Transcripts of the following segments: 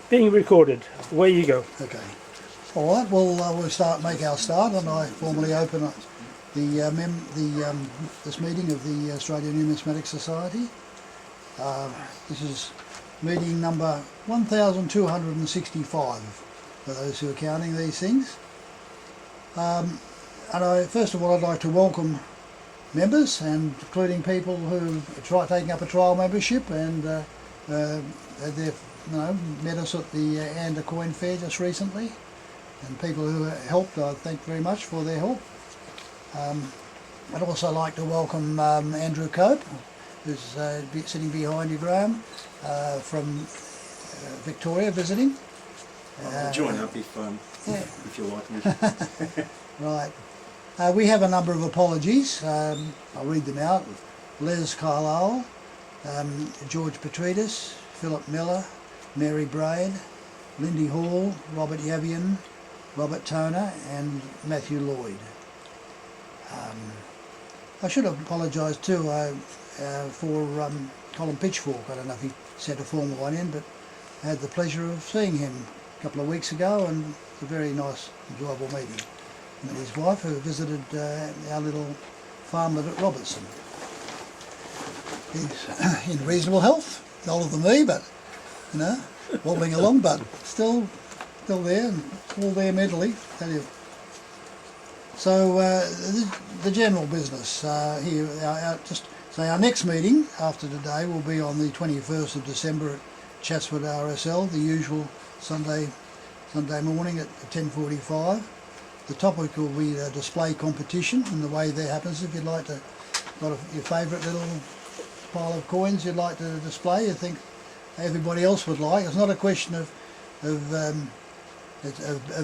being recorded. Away you go. Okay. All right. Well, we'll make our start, and I formally open this meeting of the Australian Numismatic Society. This is meeting number 1265 for those who are counting these things. And first of all, I'd like to welcome members, and including people who are taking up a trial membership and met us at the Ander Coin Fair just recently, and people who helped. I thank very much for their help. I'd also like to welcome Andrew Cope, who's sitting behind you, Graham, from Victoria visiting. I'll join up if you like me. Right. We have a number of apologies. I'll read them out. Les Carlisle, George Petridis, Philip Miller, Mary Braid, Lindy Hall, Robert Yavian, Robert Toner and Matthew Lloyd. I should have apologised too for Colin Pitchfork. I don't know if he sent a formal one in, but I had the pleasure of seeing him a couple of weeks ago, and it's a very nice, enjoyable meeting. And his wife, who visited our little farmlet at Robertson. He's in reasonable health, older than me, but wobbling along, but still there, and all there mentally, tell you. So the general business here, our next meeting after today will be on the 21st of December at Chatswood RSL, the usual Sunday morning at 10:45. The topic will be the display competition, and the way that happens, if you'd like to, got your favourite little pile of coins you'd like to display, you think everybody else would like. It's not a question of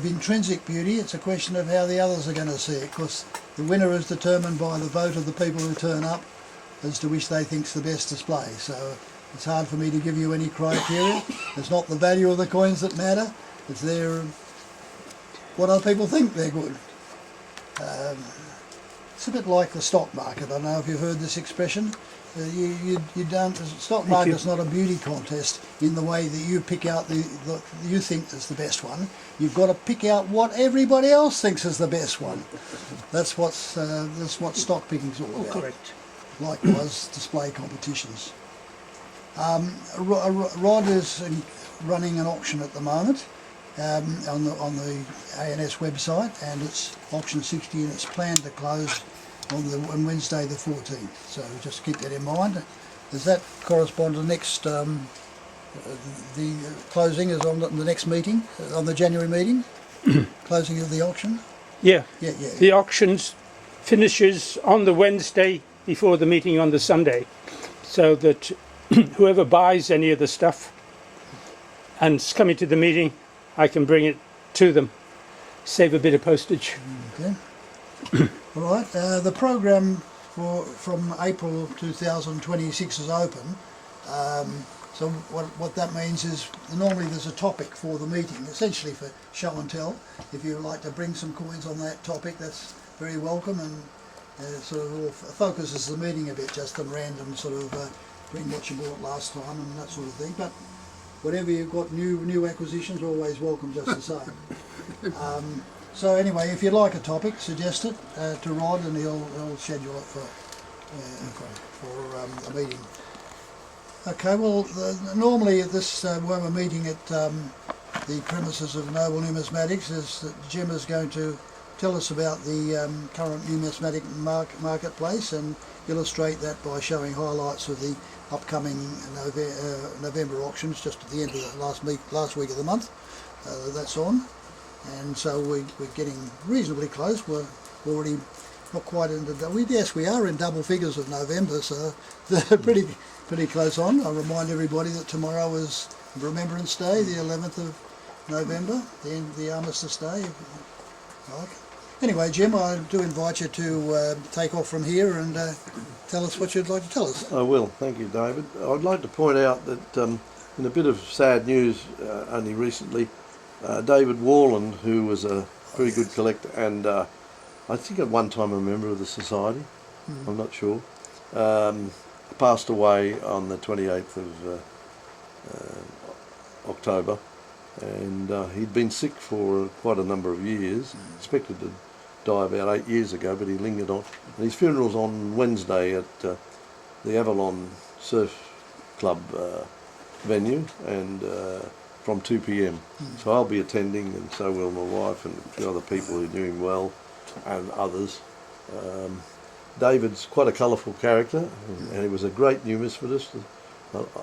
intrinsic beauty, it's a question of how the others are going to see it, because the winner is determined by the vote of the people who turn up as to which they think's the best display. So it's hard for me to give you any criteria. It's not the value of the coins that matter, it's what other people think they're good. It's a bit like the stock market. I don't know if you've heard this expression. You don't. The stock market's not a beauty contest in the way that you pick out the you think is the best one. You've got to pick out what everybody else thinks is the best one. That's what stock picking's all about. Correct. Likewise, display competitions. Rod is running an auction at the moment on the ANS website, and it's auction 60, and it's planned to close on Wednesday the 14th. So just keep that in mind. Does that correspond to the next? The closing is on the next meeting, on the January meeting. Closing of the auction. Yeah. Yeah. The auctions finishes on the Wednesday before the meeting on the Sunday, so that whoever buys any of the stuff and's coming to the meeting, I can bring it to them, save a bit of postage. Okay. All right. The program from April 2026 is open. So what that means is normally there's a topic for the meeting, essentially for show and tell. If you would like to bring some coins on that topic, that's very welcome, and sort of focuses the meeting a bit, just on random sort of bring what you bought last time and that sort of thing. But whatever you've got, new acquisitions are always welcome, just the same. So anyway, if you like a topic, suggest it to Rod, and he'll schedule it for a meeting. Okay. Well, normally at this when we're meeting at the premises of Noble Numismatics, is that Jim is going to tell us about the current numismatic marketplace and illustrate that by showing highlights of the upcoming November auctions just at the end of the last week of the month. That's on, and so we're getting reasonably close. We're already not quite into we are in double figures of November, so pretty close on. I remind everybody that tomorrow is Remembrance Day, the 11th of November, the Armistice Day. Like. Anyway, Jim, I do invite you to take off from here and tell us what you'd like to tell us. I will. Thank you, David. I'd like to point out that in a bit of sad news only recently, David Warland, who was a very good collector and I think at one time a member of the society, I'm not sure, passed away on the 28th of October, and he'd been sick for quite a number of years, expected to die about 8 years ago, but he lingered on. And his funeral's on Wednesday at the Avalon Surf Club venue, and from 2 p.m. So I'll be attending, and so will my wife and a few other people who knew him well, and others. David's quite a colourful character, and he was a great numismatist.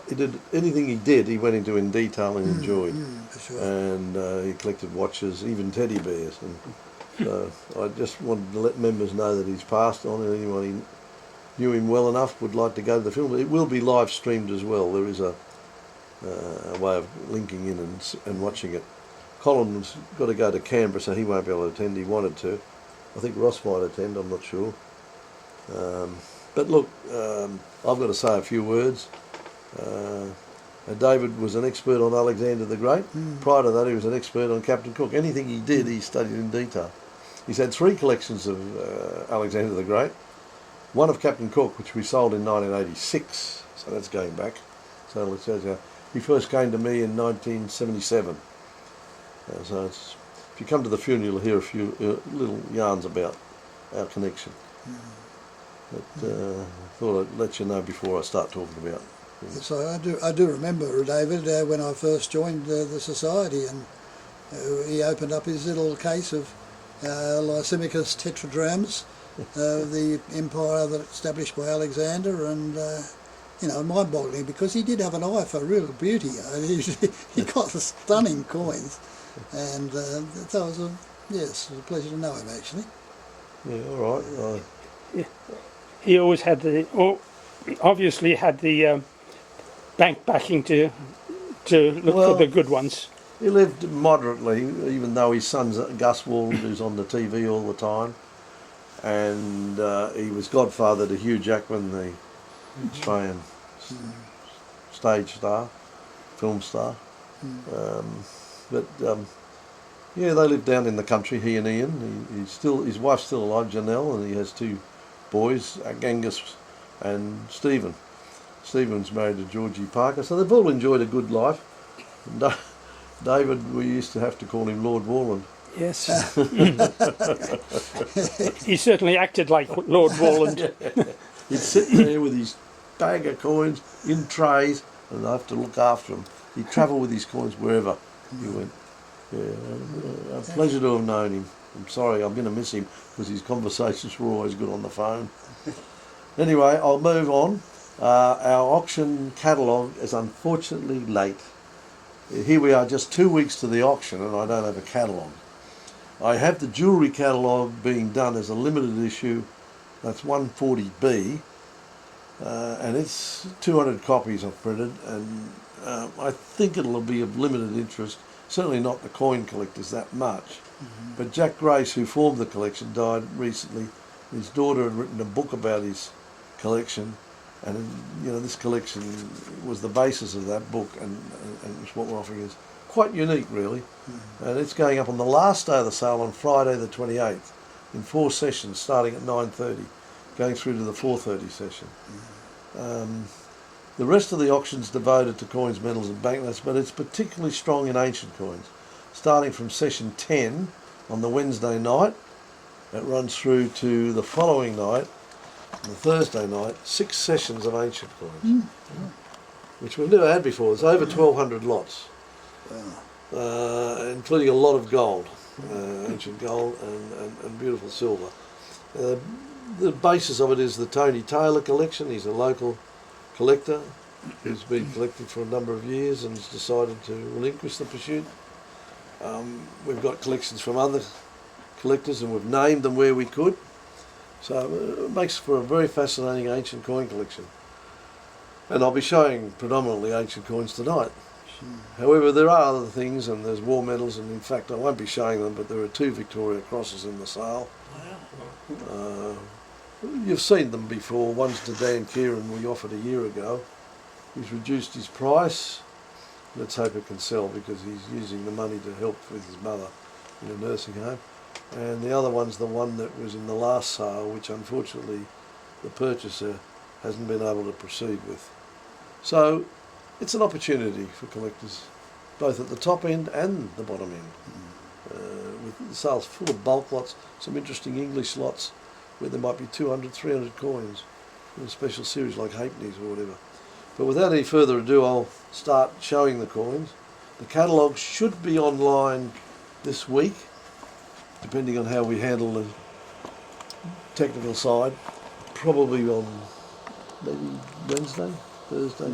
He did anything he did, he went into in detail and enjoyed. For sure. And he collected watches, even teddy bears. And so I just wanted to let members know that he's passed on, and anyone who knew him well enough would like to go to the film. It will be live streamed as well. There is a way of linking in and watching it. Colin's got to go to Canberra, so he won't be able to attend. He wanted to. I think Ross might attend, I'm not sure. But look, I've got to say a few words. David was an expert on Alexander the Great. Prior to that, he was an expert on Captain Cook. Anything he did, he studied in detail. He's had 3 collections of Alexander the Great. One of Captain Cook, which we sold in 1986, so that's going back. So it says he first came to me in 1977. So if you come to the funeral, you'll hear a few little yarns about our connection. But thought I'd let you know before I start talking about it. So I do remember David when I first joined the society, and he opened up his little case of Lysimachus tetradrachms, the empire that established by Alexander, and mind-boggling, because he did have an eye for real beauty. He got stunning coins, and so it was a pleasure to know him actually. Yeah, all right. He always had obviously had the bank backing to look for the good ones. He lived moderately, even though his son's Gus Walland, who's on the TV all the time, and he was godfather to Hugh Jackman, the Australian stage star, film star. They lived down in the country, he and Ian. His wife's still alive, Janelle, and he has 2 boys, Angus and Stephen. Stephen's married to Georgie Parker, so they've all enjoyed a good life. And David, we used to have to call him Lord Warland. Yes. He certainly acted like Lord Warland. He'd sit there with his bag of coins in trays, and I have to look after him. He'd travel with his coins wherever he went. Yeah, a pleasure to have known him. I'm sorry, I'm going to miss him, because his conversations were always good on the phone. Anyway, I'll move on. Our auction catalogue is unfortunately late. Here we are, just 2 weeks to the auction, and I don't have a catalogue. I have the jewellery catalogue being done as a limited issue. That's 140B, and it's 200 copies I've printed, and I think it'll be of limited interest. Certainly not the coin collectors that much. But Jack Grace, who formed the collection, died recently. His daughter had written a book about his collection, and this collection was the basis of that book, and it's what we're offering is quite unique, really. And it's going up on the last day of the sale on Friday the 28th in 4 sessions, starting at 9:30, going through to the 4:30 session. The rest of the auction's devoted to coins, medals and banknotes, but it's particularly strong in ancient coins. Starting from session 10 on the Wednesday night, it runs through to the following night, the Thursday night, 6 sessions of ancient coins, which we've never had before. There's over 1,200 lots, including a lot of gold, ancient gold and beautiful silver. The basis of it is the Tony Taylor collection. He's a local collector who's been collecting for a number of years and has decided to relinquish the pursuit. We've got collections from other collectors, and we've named them where we could. So it makes for a very fascinating ancient coin collection. And I'll be showing predominantly ancient coins tonight. However, there are other things, and there's war medals, and in fact I won't be showing them, but there are 2 Victoria Crosses in the sale. You've seen them before. One's to Dan Kieran, we offered a year ago. He's reduced his price. Let's hope it can sell, because he's using the money to help with his mother in a nursing home. And the other one's the one that was in the last sale, which unfortunately the purchaser hasn't been able to proceed with. So it's an opportunity for collectors both at the top end and the bottom end. With sales full of bulk lots, some interesting English lots where there might be 200, 300 coins in a special series like Halfpennies or whatever. But without any further ado, I'll start showing the coins. The catalogue should be online this week, depending on how we handle the technical side. Probably on maybe Wednesday, Thursday.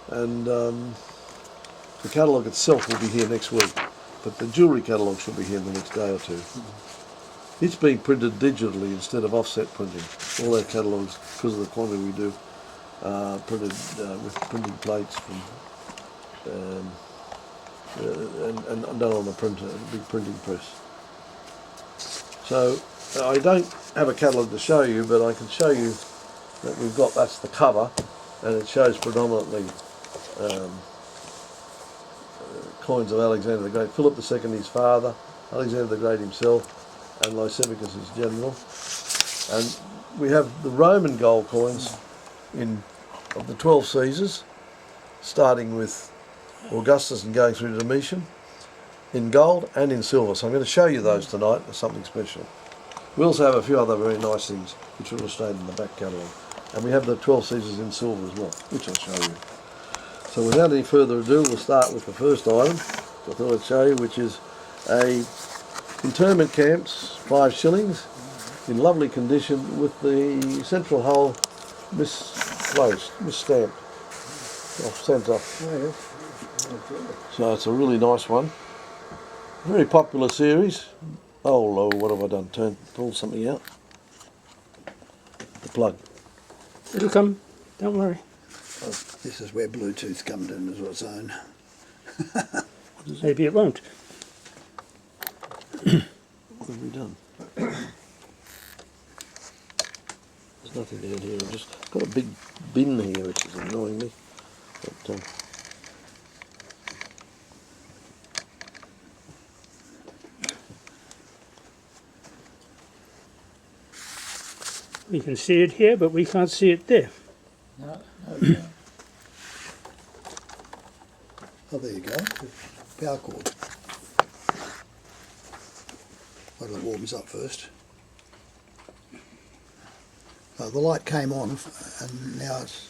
And the catalogue itself will be here next week, but the jewellery catalogue should be here in the next day or two. It's being printed digitally instead of offset printing. All our catalogues, because of the quantity we do, printed with printing plates from, and done on a printer, a big printing press. So I don't have a catalogue to show you, but I can show you that we've got, that's the cover, and it shows predominantly coins of Alexander the Great, Philip II his father, Alexander the Great himself, and Lysimachus his general. And we have the Roman gold coins of the 12 Caesars, starting with Augustus and going through to Domitian, in gold and in silver. So I'm going to show you those tonight as something special. We also have a few other very nice things which are illustrated in the back catalogue. And we have the 12 Caesars in silver as well, which I'll show you. So without any further ado, we'll start with the first item I thought I'd show you, which is a internment camps, 5 shillings, in lovely condition with the central hole misplaced, misstamped, off centre. So it's a really nice one. Very popular series. Oh Lord, what have I done? Pull something out. The plug. It'll come, don't worry. This is where Bluetooth comes in as its own. Maybe it won't. What have we done? There's nothing down here. I've just got a big bin here which is annoying me. But, we can see it here, but we can't see it there. No. Oh, there you go. Power cord. Well, it warms up first. The light came on, and now it's.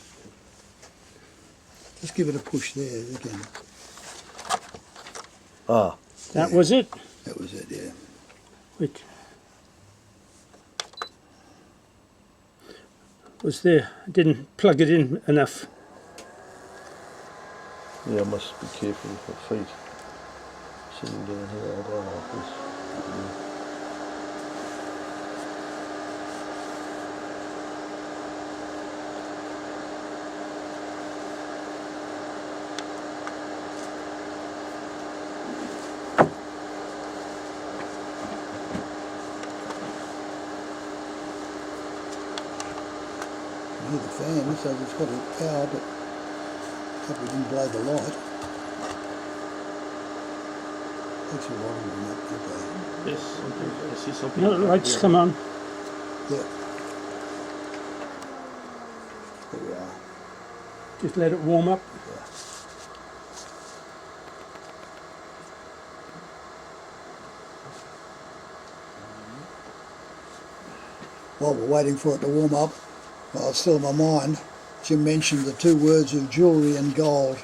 Just give it a push there again. ah, That was it. That was it, yeah. Which was there. I didn't plug it in enough. yeah, I must be careful with my feet. Sitting down here, I don't like this. You hear the fan, so it's got a power, but hope we didn't blow the light. Takes a while to warm up, okay. Yes, I see something. No, the lights come on. Yeah. There we are. Just let it warm up. While we're waiting for it to warm up, while it's still in my mind, Jim mentioned the 2 words of jewellery and gold.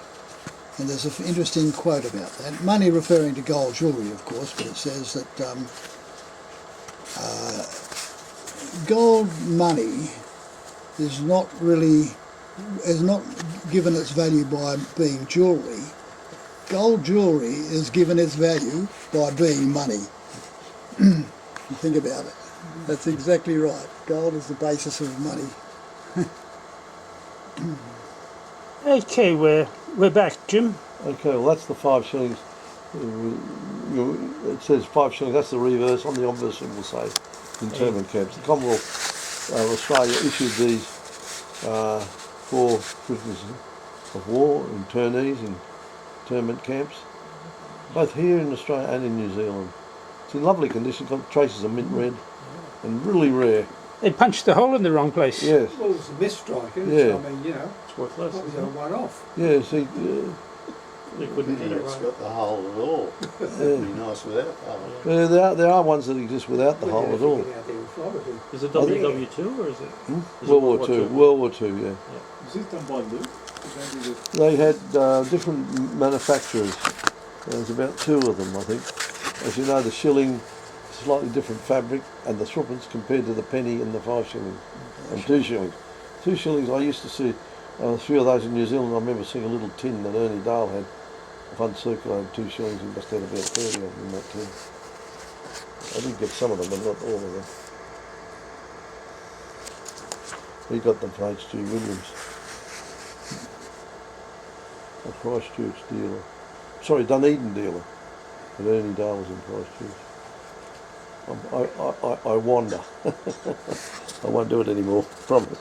And there's an interesting quote about that. Money referring to gold jewellery, of course, but it says that gold money is not given its value by being jewellery. Gold jewellery is given its value by being money. You think about it. That's exactly right. Gold is the basis of money. Okay, we're back, Jim. Okay, well that's the 5 shillings. It says 5 shillings, that's the reverse. On the obverse it will say internment camps. The Commonwealth of Australia issued these for prisoners of war, internees in internment camps, both here in Australia and in New Zealand. It's in lovely condition, got traces of mint red and really rare. They punched the hole in the wrong place. Yes. Well, it's a misstrike, isn't Yeah. it? I mean, you know, It's worthless. what was a one-off? Yeah, see, They couldn't get it It's right. got the hole at all. It'd be nice without the hole. There are ones that exist without the hole at all. Is it WW2 or is it? Is it World War Two. II? World War Two, yeah. Is this done by Luke? They had different manufacturers. There's about 2 of them, I think. As you know, the shilling, slightly different fabric, and the threepence compared to the penny and the 5 shillings and 2 shillings. 2 shillings, I used to see 3 of those in New Zealand. I remember seeing a little tin that Ernie Dale had. If uncirculated 2 shillings, he must have had about 30 of them in that tin. I did get some of them, but not all of them. He got them from H.G. Williams, a Christchurch dealer. Sorry, Dunedin dealer. But Ernie Dale was in Christchurch. I wander. I won't do it anymore, promise.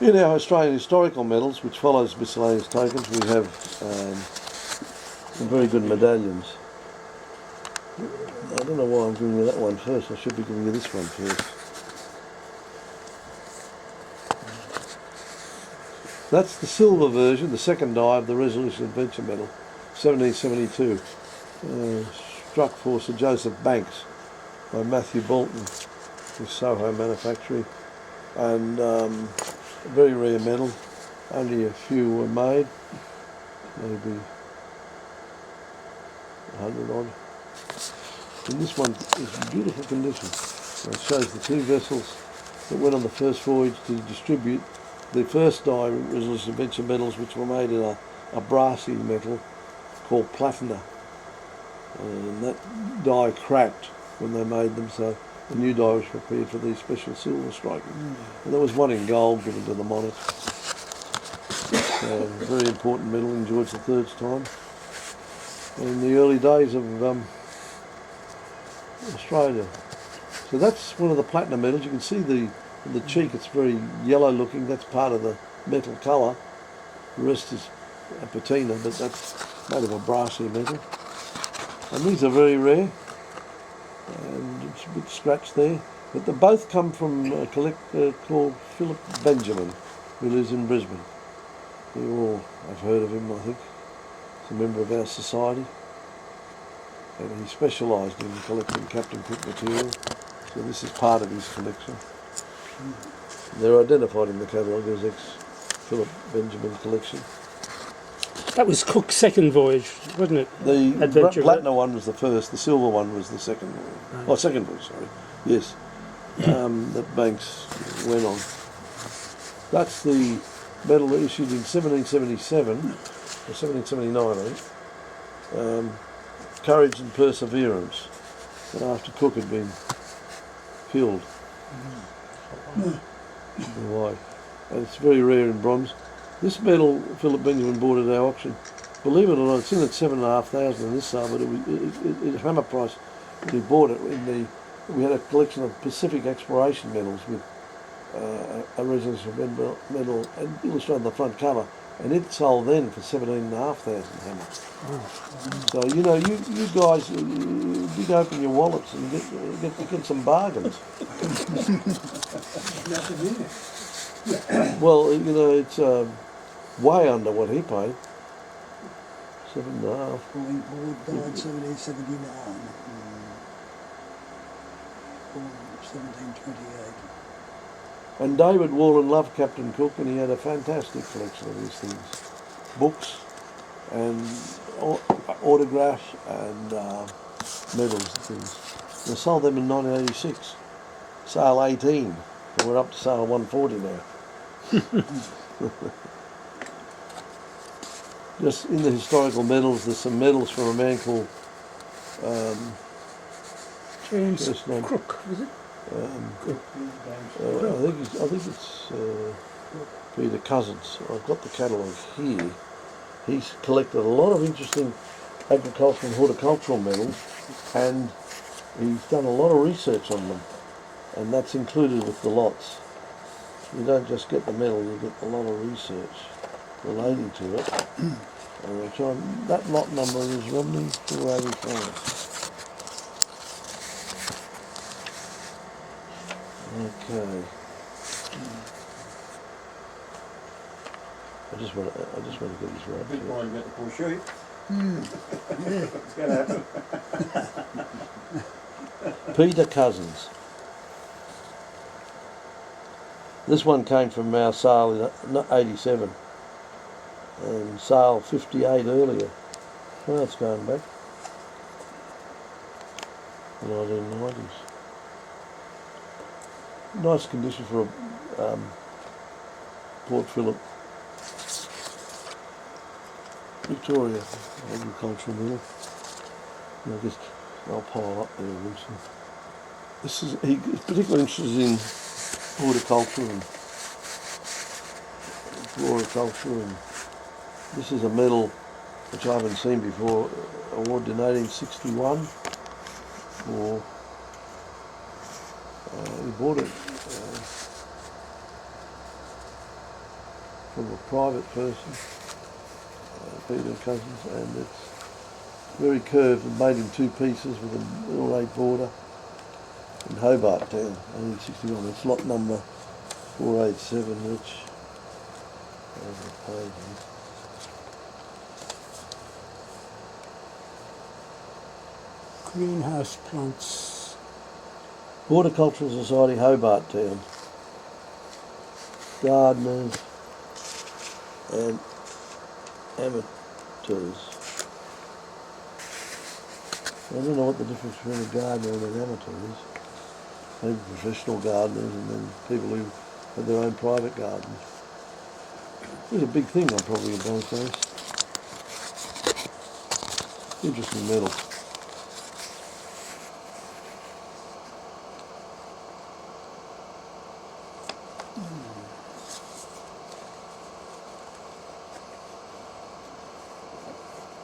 In our Australian historical medals, which follows miscellaneous tokens, we have some very good medallions. I don't know why I'm giving you that one first. I should be giving you this one first. That's the silver version, the second die of the Resolution Adventure Medal, 1772, struck for Sir Joseph Banks by Matthew Bolton, with Soho Manufactory, and a very rare medal. Only a few were made, maybe 100 odd. And this one is in beautiful condition. It shows the 2 vessels that went on the first voyage to distribute the first die Resolution Adventure medals, which were made in a brassy metal called platina. And that die cracked when they made them, so the new die was prepared for these special silver striking. And there was one in gold given to the monarch. A very important medal in George III's time. In the early days of Australia. So that's one of the platinum medals. You can see the cheek, it's very yellow looking. That's part of the metal colour. The rest is a patina, but that's made of a brassy metal. And these are very rare. And it's a bit scratched there. But they both come from a collector called Philip Benjamin, who lives in Brisbane. You all have heard of him, I think. He's a member of our society. And he specialised in collecting Captain Cook material. So this is part of his collection. They're identified in the catalogue as ex-Philip Benjamin collection. That was Cook's second voyage, wasn't it? The Adventure platinum one was the first, the silver one was the second one. Oh, second voyage, sorry. Yes. That Banks went on. That's the medal issued in 1777, or 1779, I think. Courage and Perseverance, after Cook had been killed. Why? And it's very rare in bronze. This medal Philip Benjamin bought at our auction. Believe it or not, it's in at 7,500 in this sale, but it hammer price when he bought it. We had a collection of Pacific exploration medals with a Resolution medal and illustrated on the front cover, and it sold then for 17,500 hammer. So you know, you guys, you open your wallets and get some bargains. Well, you know, it's way under what he paid. 7.5. Pauline Board died 1779. Born 1728. And David Wallen loved Captain Cook, and he had a fantastic collection of these things. Books and autographs and medals and things. They sold them in 1986. Sale 18. We're up to sale 140 now. Just in the historical medals, there's some medals from a man called James first name. Crook, was it? I think it's Peter Cousins. I've got the catalogue here. He's collected a lot of interesting agricultural and horticultural medals, and he's done a lot of research on them, and that's included with the lots. You don't just get the medal, you get a lot of research relating to it. That lot number is Romney 285. Okay. I just want to get this right. Big mind about the poor sheep. Yeah. It's going to happen. Peter Cousins. This one came from our sale in 87 and sale 58 earlier. Well, it's going back. The 1990s. Nice condition for a Port Phillip. Victoria agricultural mill. I guess I'll pile up there eventually. He's particularly interested in horticulture and floriculture, and this is a medal which I haven't seen before, awarded in 1861 for, he bought it from a private person, Peter Cousins, and it's very curved and made in two pieces with an ornate border in Hobart Town, 1861. It's lot number 487, which has a page here. Greenhouse plants. Horticultural Society, Hobart Town. Gardeners and amateurs. I don't know what the difference between a gardener and an amateur is. Maybe professional gardeners and then people who have their own private gardens. It's a big thing probably in those days. Interesting medal.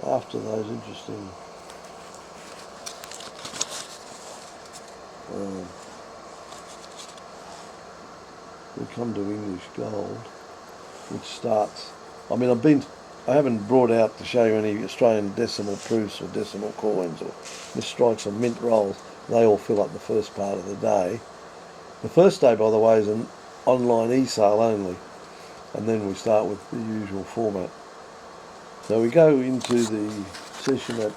After those interesting we come to English gold, which starts, I haven't brought out to show you any Australian decimal proofs or decimal coins or misstrikes or mint rolls. They all fill up the first part of the day. The first day, by the way, is an online e-sale only, and then we start with the usual format. So we go into the session at,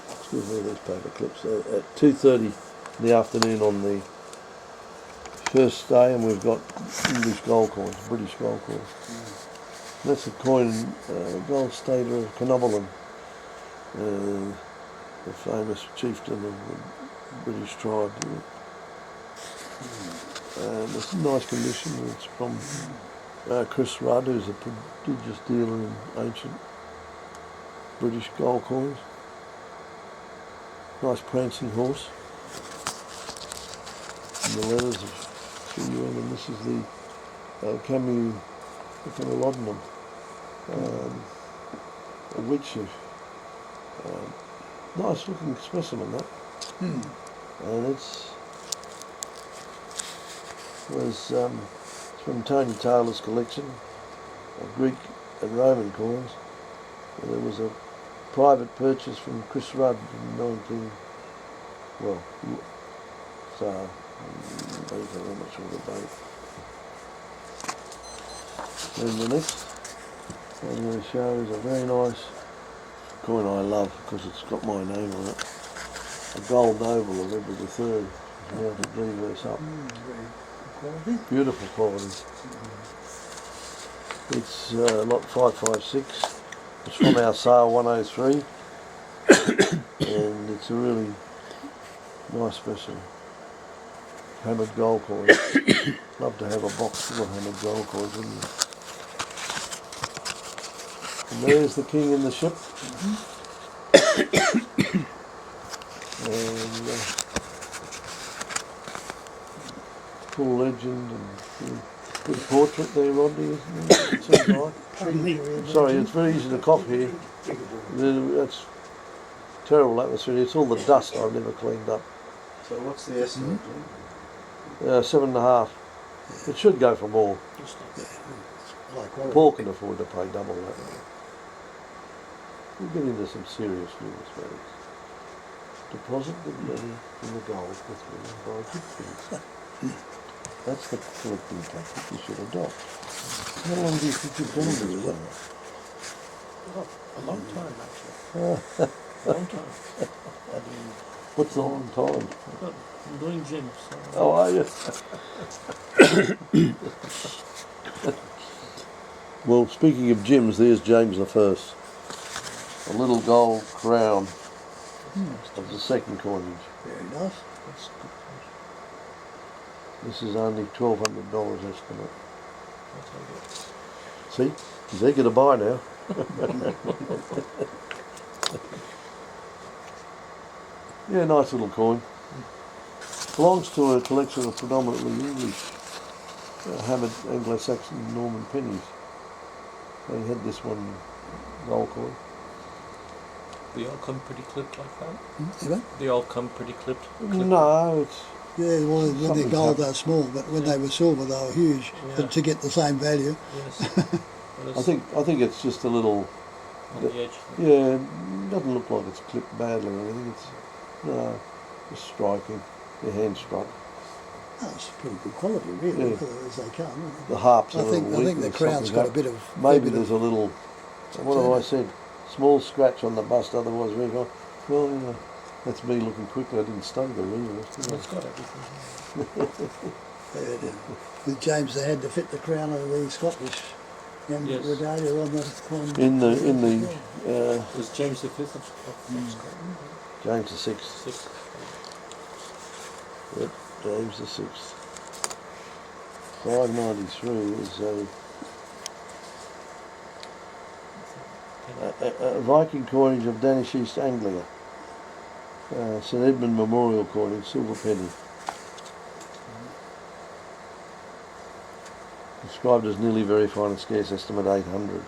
excuse me, these paper clips, at 2:30 in the afternoon on the first day, and we've got English gold coins, British gold coins. That's a coin, gold stater of Canobolan, the famous chieftain of the British tribe. It's in nice condition. It's from Chris Rudd, who's a prodigious dealer in ancient British gold coins. Nice prancing horse. And the letters of CUM, and this is the Camus Laudanum, a witch of nice looking specimen, that. And it's from Tony Taylor's collection of Greek and Roman coins. And there was a private purchase from Chris Rudd in 19, so I'm not sure the date. And the next I'm going to show is a very nice coin I love because it's got my name on it. A gold noble of Edward III, mounted reverse up. Beautiful quality. It's lot 556. It's from our sale 103, and it's a really nice specimen. Hammered gold coins. Love to have a box full of hammered gold coins, wouldn't you? And there's the king in the ship. And full legend and good portrait there, Rodney, isn't it? It seems like. Sorry, it's very easy to cough here. That's terrible atmosphere. It's all the dust I've never cleaned up. So what's the estimate? 7.5. It should go for more. Paul can afford to pay double that. We'll get into some serious numismatics. Deposit the money in the gold with me and buy good things. That's the collecting tactic you should adopt. How long do you think you've done this one? A long time, actually. A long time. What's a long time? I'm doing gym, so... Oh, are you? Well, speaking of gyms, there's James the First. A little gold crown of the second coinage. Very nice. That's good. This is only $1,200 estimate. I'll take it. See, he's eager to buy now. Yeah, nice little coin. Belongs to a collection of predominantly English, hammered Anglo-Saxon Norman pennies. They had this one gold coin. They all come pretty clipped like that? Ever? They all come pretty clipped? No, it's Yeah, well, when they're Something's gold, happened. they're small, but when they were silver, they were huge. Yeah. But to get the same value, Yes. But I think it's just a little. on the edge. Yeah, it doesn't look like it's clipped badly or anything. It's no, just striking. Your hand struck. that's pretty good quality, really, Yeah. as they come. The harp's a I little think weak. the there's crown's something got a up. bit of Maybe bit there's of, a little. What have I said? Small scratch on the bust. Otherwise, very well. Well, you know, that's me looking quickly. I didn't study the rules. did I? It's got everything. with James. They had to fit the crown of the Scottish and Yes. regalia on the In the It was James V of Scotland. James the Sixth. Six. Yep, James the Sixth. 593 is a Viking coinage of Danish East Anglia. St Edmund Memorial coinage, silver penny. Described as nearly very fine and scarce, estimate 800.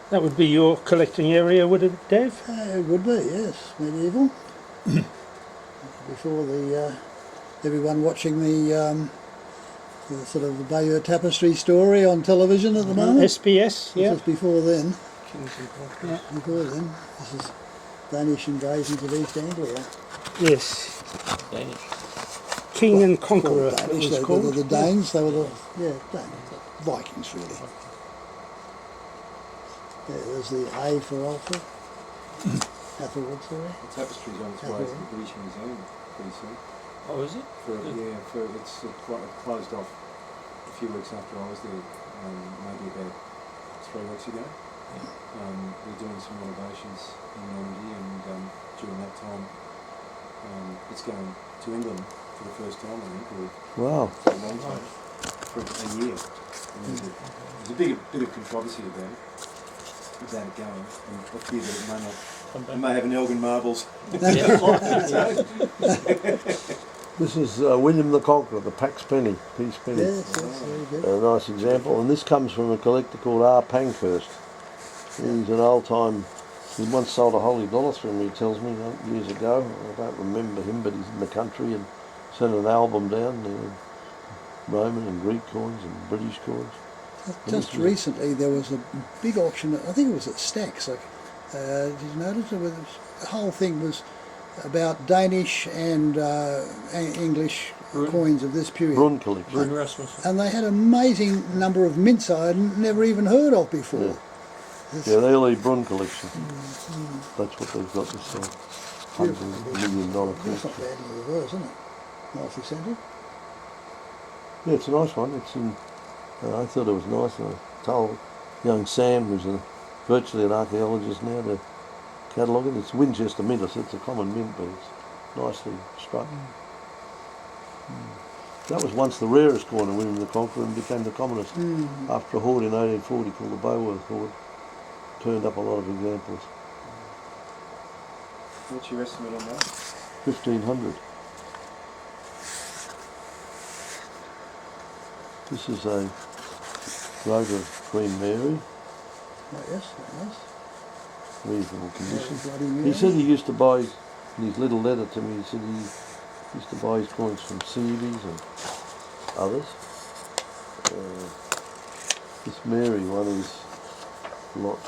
That would be your collecting area, would it, Dave? It would be, yes, medieval. Before the everyone watching the sort of the Bayeux Tapestry story on television at the moment. SBS, This yeah. is before then. Kings and Conquerors. Before then, this is Danish invasions of East Anglia. Yes. Danish. King and Conqueror, Called it Danish, was they called. were the Danes. They were the Vikings, really. Yeah, there's the A for Alfred. Athelred, sorry. The tapestry's on its way to the British Museum pretty soon. Oh, is it? It's closed off a few weeks after I was there, maybe about 3 weeks ago. We're doing some renovations in Normandy, and during that time, it's going to England for the first time, I think, or Wow. for a long time, for a year. And there's a bit of controversy about it going, and I fear that it may not. Come It back. may have an Elgin Marbles. This is William the Conqueror, the Pax Penny, Peace Penny. Yes, that's very good. A nice example, and this comes from a collector called R. Pankhurst. He's an old time, he once sold a holy dollar through me, he tells me, years ago. I don't remember him, but he's in the country and sent an album down, Roman and Greek coins and British coins. Just recently there was a big auction, I think it was at Stax. Did you notice? The whole thing was about Danish and English Brun. coins of this period. Brun collection. Brun Rasmussen. And they had an amazing number of mints I had never even heard of before. Yeah. This- Yeah, the early Brun collection. That's what they've got, this $100 million That's collection. not bad in reverse, isn't it? Nicely scented. Yeah, it's a nice one. It's in. I thought it was nice. And I told young Sam, who's virtually an archaeologist now, to catalogue it. It's Winchester mint. I said it's a common mint, but it's nicely struck. That was once the rarest coin of William the Conqueror and became the commonest after a hoard in 1840 called the Beauworth hoard. Turned up a lot of examples. What's your estimate on that? 1500. This is a brooch of Queen Mary, Oh, yes, that was. reasonable condition. Bloody He Mary. said he used to buy, in his little letter to me, he said he used to buy his coins from Seabees and others. This Mary one is lot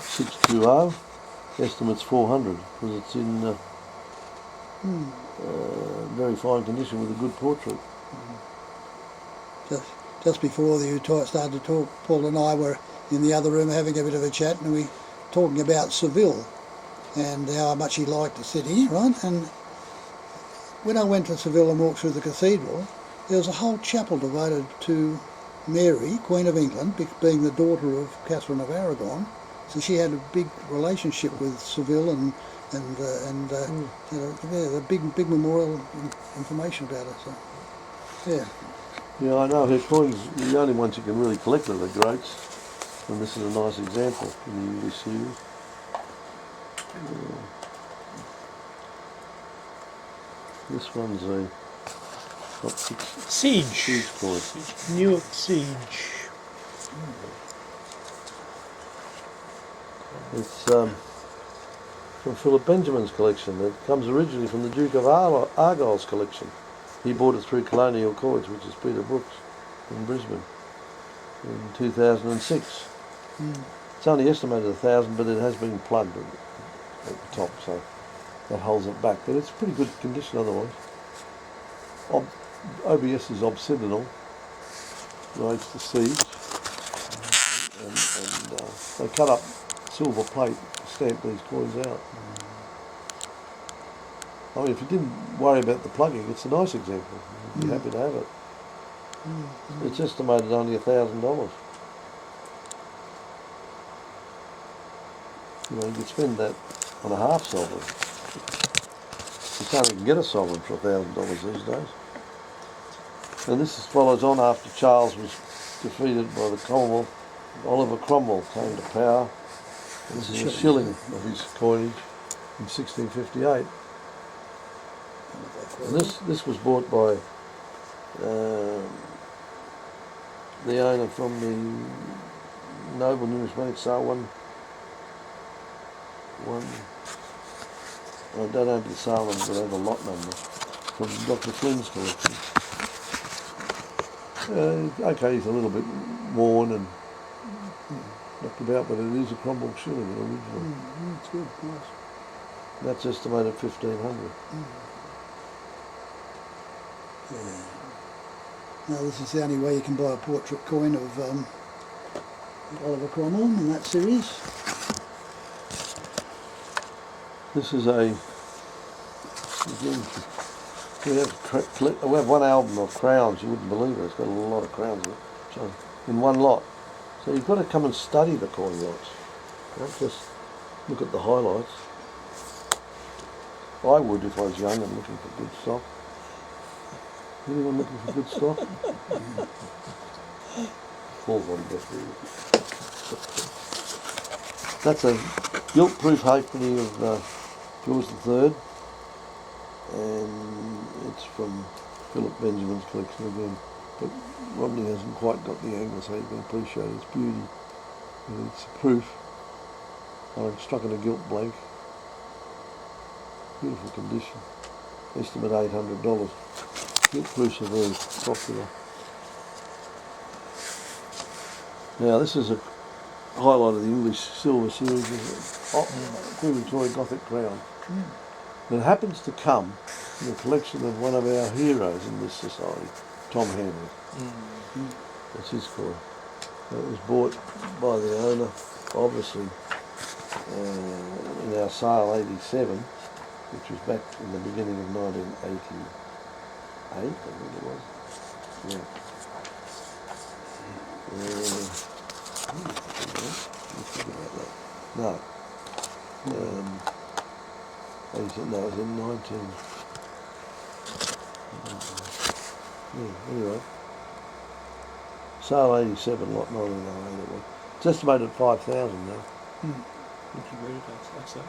620. estimates 400 because it's in very fine condition with a good portrait. Just before you started to talk, Paul and I were in the other room having a bit of a chat, and we talking about Seville and how much he liked the city, right? And when I went to Seville and walked through the cathedral, there was a whole chapel devoted to Mary, Queen of England, being the daughter of Catherine of Aragon. So she had a big relationship with Seville and you know, yeah, the big memorial information about her. So, yeah. Yeah, I know her coins, the only ones you can really collect are the greats, and this is a nice example in the English series. This one's a got Siege. siege coin. Newark Siege. It's from Philip Benjamin's collection. It comes originally from the Duke of Argyll's collection. He bought it through Colonial Coins, which is Peter Brooks in Brisbane, in 2006. It's only estimated 1,000, but it has been plugged at the top, so that holds it back. But it's pretty good condition otherwise. OBS is obsidianal, relates to siege, and they cut up silver plate to stamp these coins out. I mean, if you didn't worry about the plugging, it's a nice example. You'd be happy to have it. It's estimated only $1,000. You know, you could spend that on a half sovereign. You can't even get a sovereign for $1,000 these days. And this follows on after Charles was defeated by the Commonwealth. Oliver Cromwell came to power. This is a shilling of his coinage in 1658. And this was bought by the owner from the noble numismatic sale. I don't have the sale number, but I have a lot number from Dr. Flynn's collection. Okay, he's a little bit worn and knocked about, but it is a Cromwell shilling originally. It's good, nice. That's estimated 1,500. Yeah. Now this is the only way you can buy a portrait coin of Oliver Cromwell in that series. This is again, we have one album of crowns, you wouldn't believe it, it's got a lot of crowns in it, so, in one lot. So you've got to come and study the coin lots, don't just look at the highlights. I would if I was young and looking for good stock. Anyone looking for good stock? Paul's on best. That's a gilt-proof halfpenny of George III, and it's from Philip Benjamin's collection again. But Rodney hasn't quite got the angle, so you can appreciate its beauty. And it's proof. I struck in a gilt blank. Beautiful condition. Estimate $800. Gilt proofs are very popular. Now this is a highlight of the English silver series, Queen Victoria Gothic crown. It happens to come in the collection of one of our heroes in this society, Tom Hanley. That's his coin. It was bought by the owner, obviously, in our sale 87, which was back in the beginning of 1988, I think it was. No. No, it was in 19... anyway. Sale 87, lot 1908 it was. It's estimated 5,000 now. Would you read it? That's that.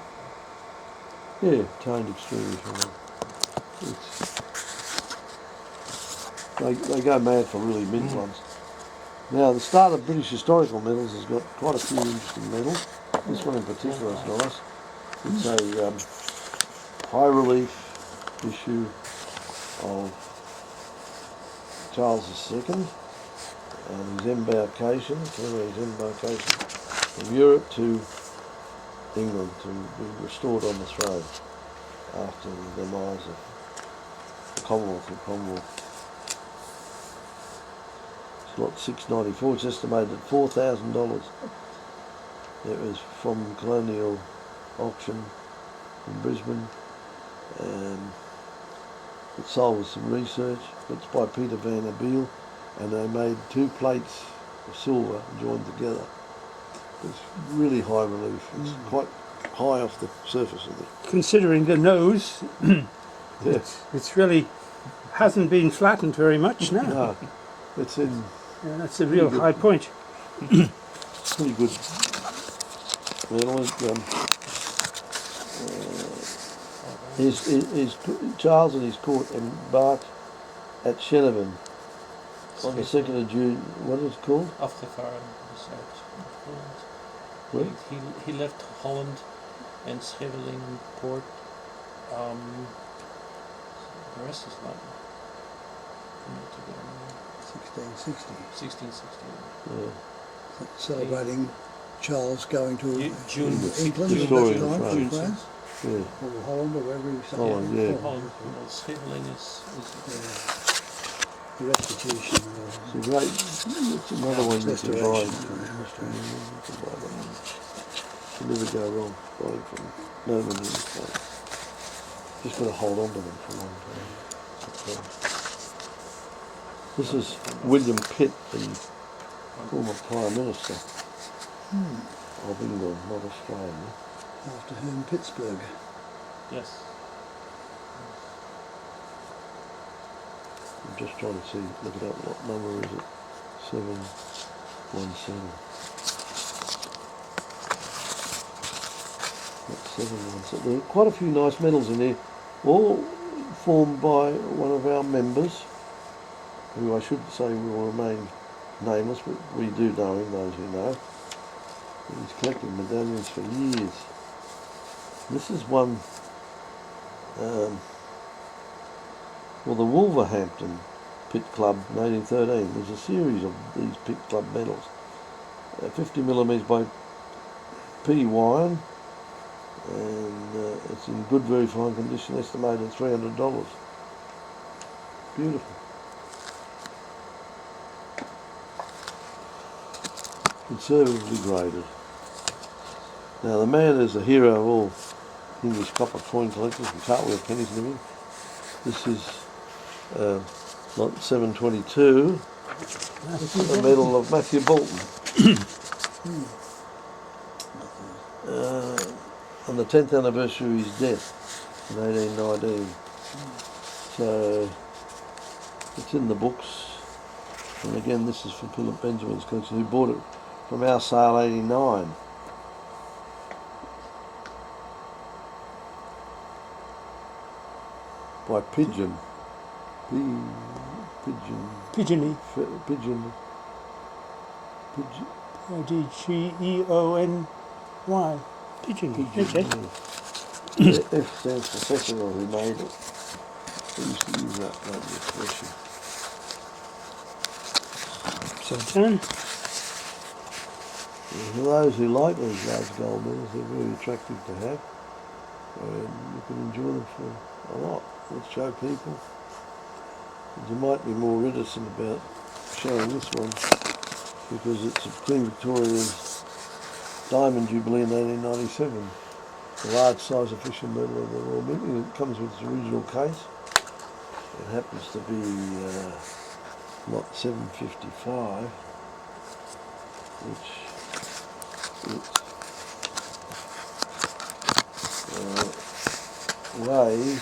Yeah, toned extremely fine. They go mad for really mint ones. Now, the start of British Historical Medals has got quite a few interesting medals. This one in particular is nice. It's a high relief issue of Charles II and his embarkation from Europe to England to be restored on the throne after the demise of the Commonwealth and Commonwealth. It's lot 694. It's estimated at $4,000. It was from Colonial Auction in Brisbane. It's sold with some research. It's by Peter Van Abeel, and they made 2 plates of silver and joined together. It's really high relief. It's quite high off the surface of the... Considering the nose, Yes. it's really hasn't been flattened very much now. No, it's in Yeah, that's a real high point. pretty good. Well, Charles and his court embarked at Shenavin on the 2nd of June. What is it called? Afgevaren beside Holland. Where? He left Holland and Scheveningen port. The rest is Latin. 1660. 1660. Yeah. Celebrating Charles going to June England at Destroying that time, France. France, Yeah. or Holland, or wherever he Holland, yeah. Holland. Well, Scheveningen is the restitution. It's a great, it's another one you can buy. Restoration. You never go wrong buying from no one in the place. Just got to hold on to them for a long time. This is William Pitt, the former Prime Minister of England, not Australia. After whom Pittsburgh. yes. I'm just trying to see, look it up, what number is it? 717. That's 717. There are quite a few nice medals in there, all formed by one of our members, who I should say will remain nameless, but we do know him, those who know. He's collected medallions for years. This is one, well, the Wolverhampton Pit Club 1813. There's a series of these Pit Club medals. 50mm by P. Wine, and it's in good, very fine condition, estimated at $300. Beautiful. Conservatively graded. Now the man is a hero of all English copper coin collectors and cartwheel pennies living. This is lot 722, a medal of Matthew Bolton. On the 10th anniversary of his death in 1819. So it's in the books. And again, this is from Philip Benjamin's collection, who bought it from our sale 89. By Pigeon. Pigeony. Pigeon. Pigeony. Pigeony. Okay. Yeah. F stands for Cecil, who made it. We used to use that expression. So done. For those who like these large gold medals, they're very attractive to have. And you can enjoy them for a lot. Let's show people. And you might be more reticent about showing this one because it's a Queen Victoria's Diamond Jubilee in 1897. A large size official medal of the Royal Mint. It comes with its original case. It happens to be lot 755, which weighs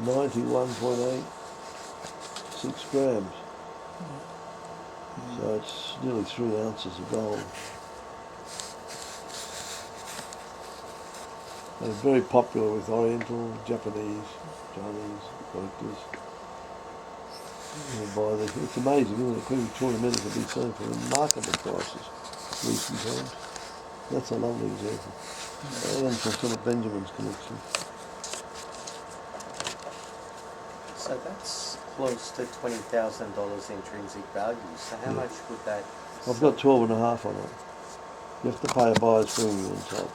91.86 grams. So it's nearly 3 ounces of gold. And it's very popular with Oriental, Japanese, Chinese collectors. It's amazing, isn't it? Queen Victoria medals have been selling for remarkable prices recent times. That's a lovely example. And from Philip Benjamin's collection. So that's close to $20,000 intrinsic value. So how much would that? I've got 12.5 on it. You have to pay a buyer's premium on top.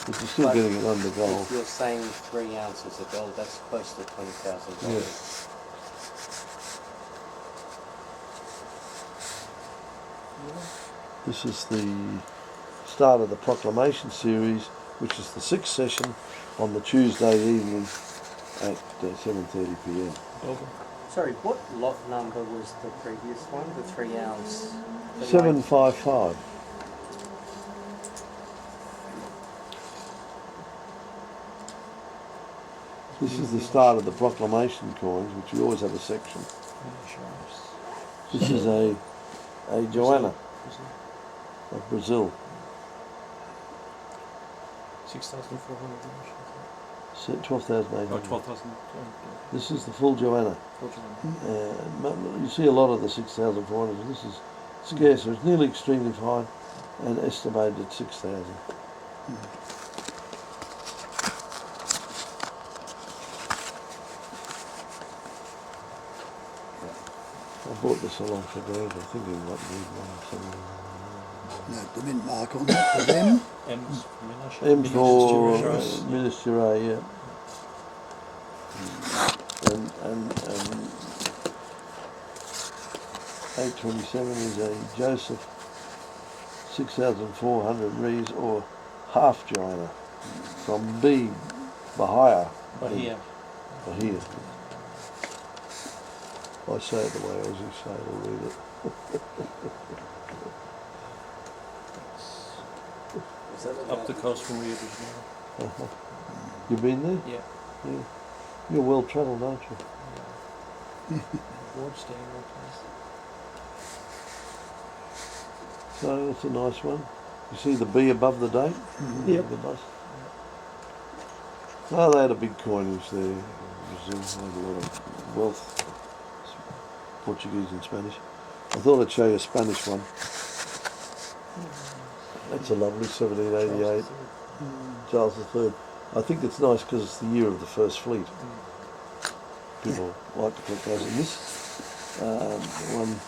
But you're still But getting it under gold. If you're saying 3 ounces of gold, that's close to $20,000. Yeah. This is the start of the proclamation series, which is the 6th session on the Tuesday evening at 7:30 p.m. Okay. Sorry, what lot number was the previous one? The 3 ounce? The 755. This is the start of the proclamation coins, which we always have a section. This is a Joanna of Brazil. 6,400. 12,800. Oh, 12,000. This is the full Joanna. You see a lot of the 6,400. This is scarcer. It's nearly extremely fine and estimated at 6,000. I bought this along for Dave. I think he might need one somewhere. No, the mint mark on that for them. M for Minister, yeah. And 827 is a Joseph 6,400 Ries or half Joanna from B. Bahia. Bahia. Bahia. I say it the way Aussies say it, I'll read it. Is that Up the coast from Rio de Janeiro. You been there? Yeah. Yeah. You're well travelled, aren't you? Board staying in place. So that's a nice one. You see the B above the date? Yep. The bus. Oh, they had a big coinage there. Brazil had a lot of wealth. Portuguese and Spanish. I thought I'd show you a Spanish one. That's a lovely 1788. Charles III. I think it's nice because it's the year of the first fleet. People like to put those in this. One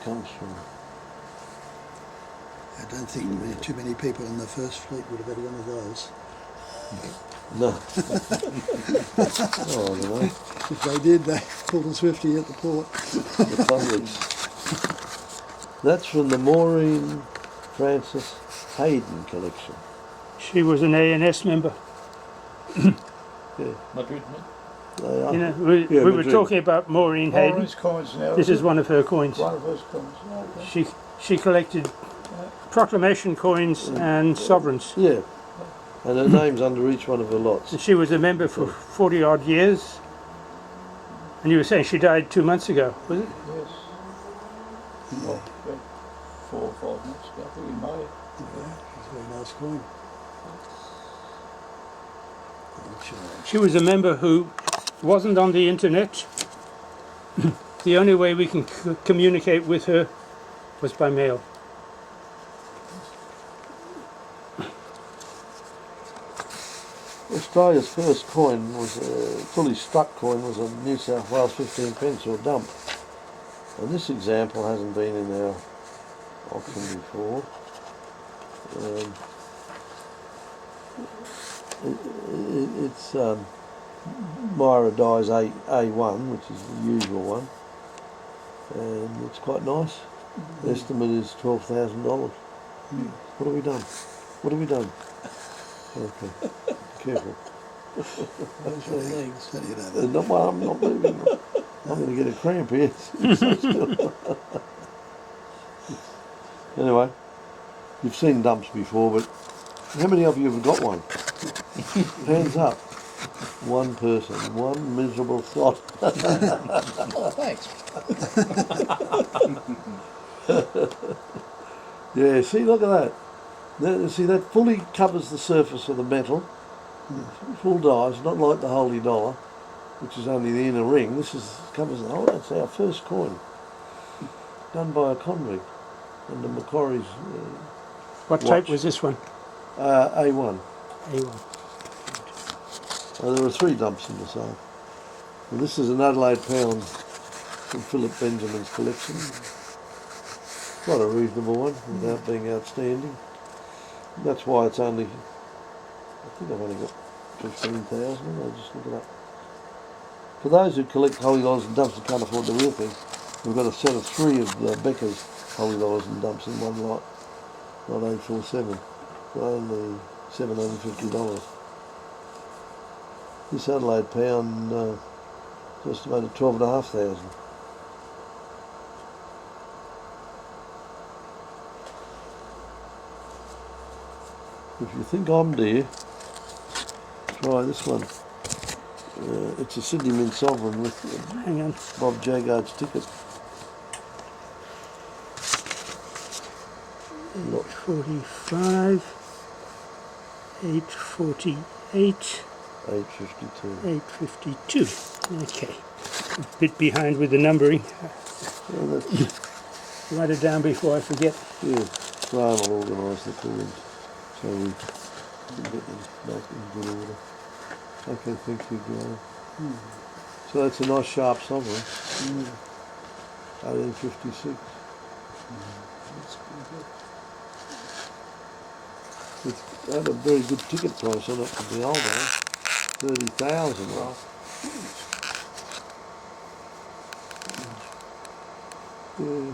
comes from... I don't think too many people in the first fleet would have had one of those. No. Oh, I don't know. If they did, they pulled a Swifty at the port. The publics. That's from the Maureen Frances Hayden collection. She was an ANS member. Yeah, Madrid, they are. You know, we were Madrid. talking about Maureen Hayden. Maureen's coins now. This is one of her coins. one of those coins. Okay. She collected proclamation coins and sovereigns. Yeah, and her name's under each one of her lots. And she was a member for 40 odd years. And you were saying she died 2 months ago, was it? Yes. Well, about 4 or 5 months ago, I think in May. Yeah, it's a very nice coin. She was a member who wasn't on the internet. The only way we can communicate with her was by mail. Australia's first coin was a fully struck coin was a New South Wales 15 pence or dump. And this example hasn't been in our auction before. It's Myra Dye's A1, which is the usual one. And it's quite nice. The estimate is $12,000. What have we done? What have we done? Okay. Careful. Those are legs. So you know that. I'm not moving. I'm going to get a cramp here. Anyway, you've seen dumps before, but how many of you have got one? Hands up. One person, one miserable thought. Oh, thanks. Yeah, see, look at that. See, that fully covers the surface of the metal. Full dies, not like the Holy Dollar, which is only the inner ring. This covers the whole. That's our first coin, done by a convict under Macquarie's. What Watch. type was this one? A1. A1. There are 3 dumps in the sale. And this is an Adelaide pound from Philip Benjamin's collection. Quite a reasonable one without being outstanding. That's why it's only, I think I've only got 15,000, I'll just look it up. For those who collect holy dollars and dumps and can't afford the real thing, we've got a set of 3 of Becca's holy dollars and dumps in one lot, not 847, for only $750. This Adelaide pound is estimated 12,500. If you think I'm dear, try this one. It's a Sydney Mint Sovereign with Hang on. Bob Jaggard's ticket. 845, 848, 852. 852. Okay. A bit behind with the numbering. Well, that's, Write it down before I forget. yeah, Graham will organise the coins so we can get them back in good order. Okay, thank you, Graham. So that's a nice sharp sovereign. 1856. It's had a very good ticket price on it for the old one. 30,000. Right? Yeah.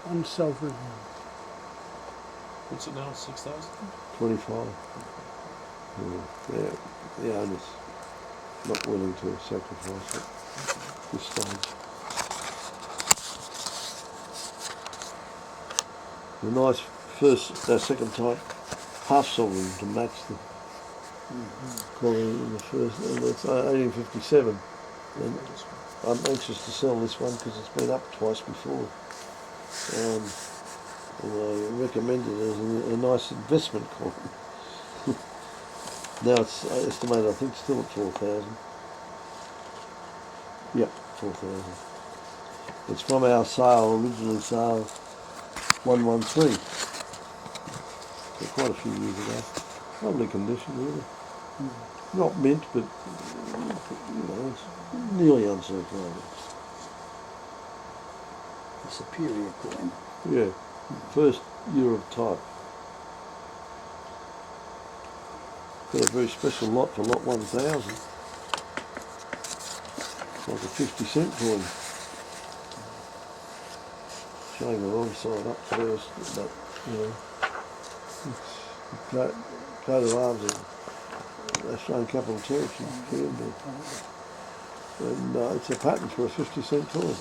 One sovereign. What's it now? 6,000? 25. Yeah, the owner's not willing to sacrifice it at this stage. A nice second type half sovereign to match the quality in the first, and it's 1857. And I'm anxious to sell this one because it's been up twice before. And I recommend it as a nice investment coin. Now it's estimated, I think, still at 4,000. Yep, 4,000. It's from our sale, originally sale 113. So quite a few years ago. Lovely condition, really. Not mint, but you know, it's nearly uncirculated. A superior coin. Yeah, first year of type. Got a very special lot for lot 1,000. Like a 50-cent coin. Showing the wrong side up first, but you know, the coat of arms are showing capital territory, Canberra. And it's a pattern for a 50-cent coin.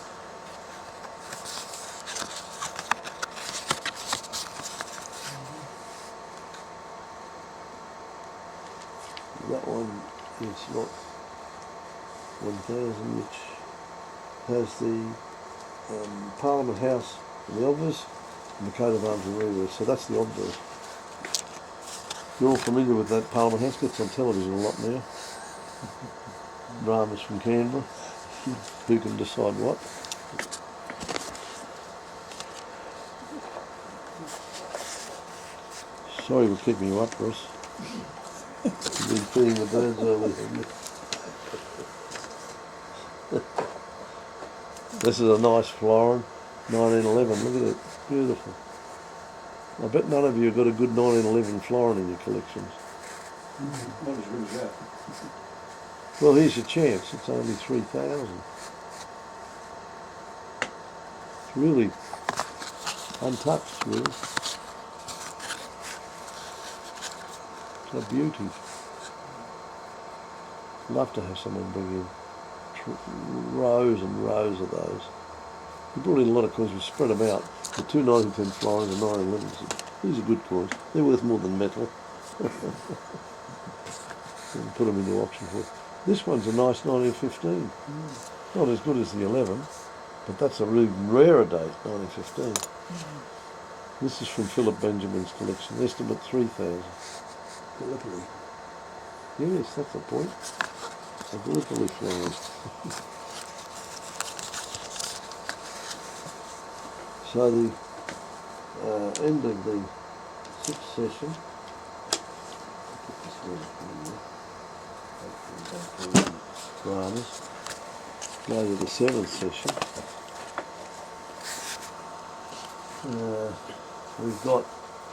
That one is lot 1,000, which has the Parliament House and the obverse, and the coat of arms and reverse. So that's the obverse. You're all familiar with that Parliament House, gets on television a lot now. Dramas from Canberra. Who can decide what? Sorry we're keeping you up, Bruce. You've been feeding the birds early, haven't you? This is a nice florin, 1911. Look at it, beautiful. I bet none of you have got a good 1911 florin in your collections. Not as good as that. Well, here's your chance. It's only 3,000. It's really untouched, really. It's a beauty. Love to have someone bring in rows and rows of those. We brought in a lot of coins, we spread them out. The two 1910 florins and 1911s. These are good coins. They're worth more than metal. And put them into auction for. This one's a nice 1915. Not as good as the 11, but that's a really rarer date, 1915. This is from Philip Benjamin's collection. Estimate 3,000. Gallipoli. Yes, that's the point. A Gallipoli florin. So the end of the 6th session. Dramas. Go to the 7th session. we've got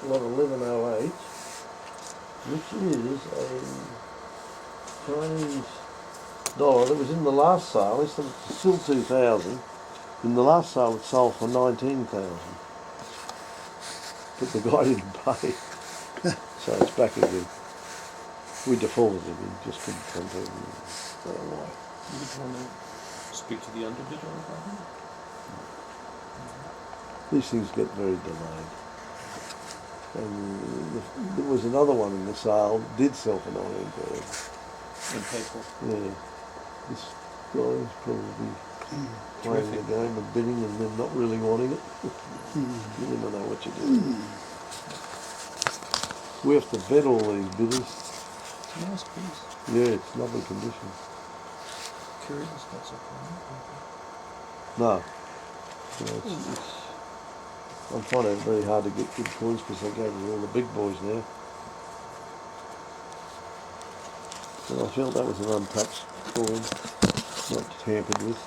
lot 1108, which is a Chinese dollar that was in the last sale. It's still 2,000. In the last sale it sold for 19,000. But the guy didn't pay. So it's back again. We defaulted him, he just couldn't come to him. I don't know why. You just want to speak to the underbidder about it? These things get very delayed. And there was another one in the sale, did sell for 19,000. And pay for. Yeah. This guy's probably playing the game of bidding and then not really wanting it. You never know what you're doing. We have to vet all these bidders. It's a nice piece. Yeah, it's lovely condition. Curious, that's okay. No. I'm finding it very hard to get good coins because they go to all the big boys now. And I felt that was an untouched coin, not tampered with.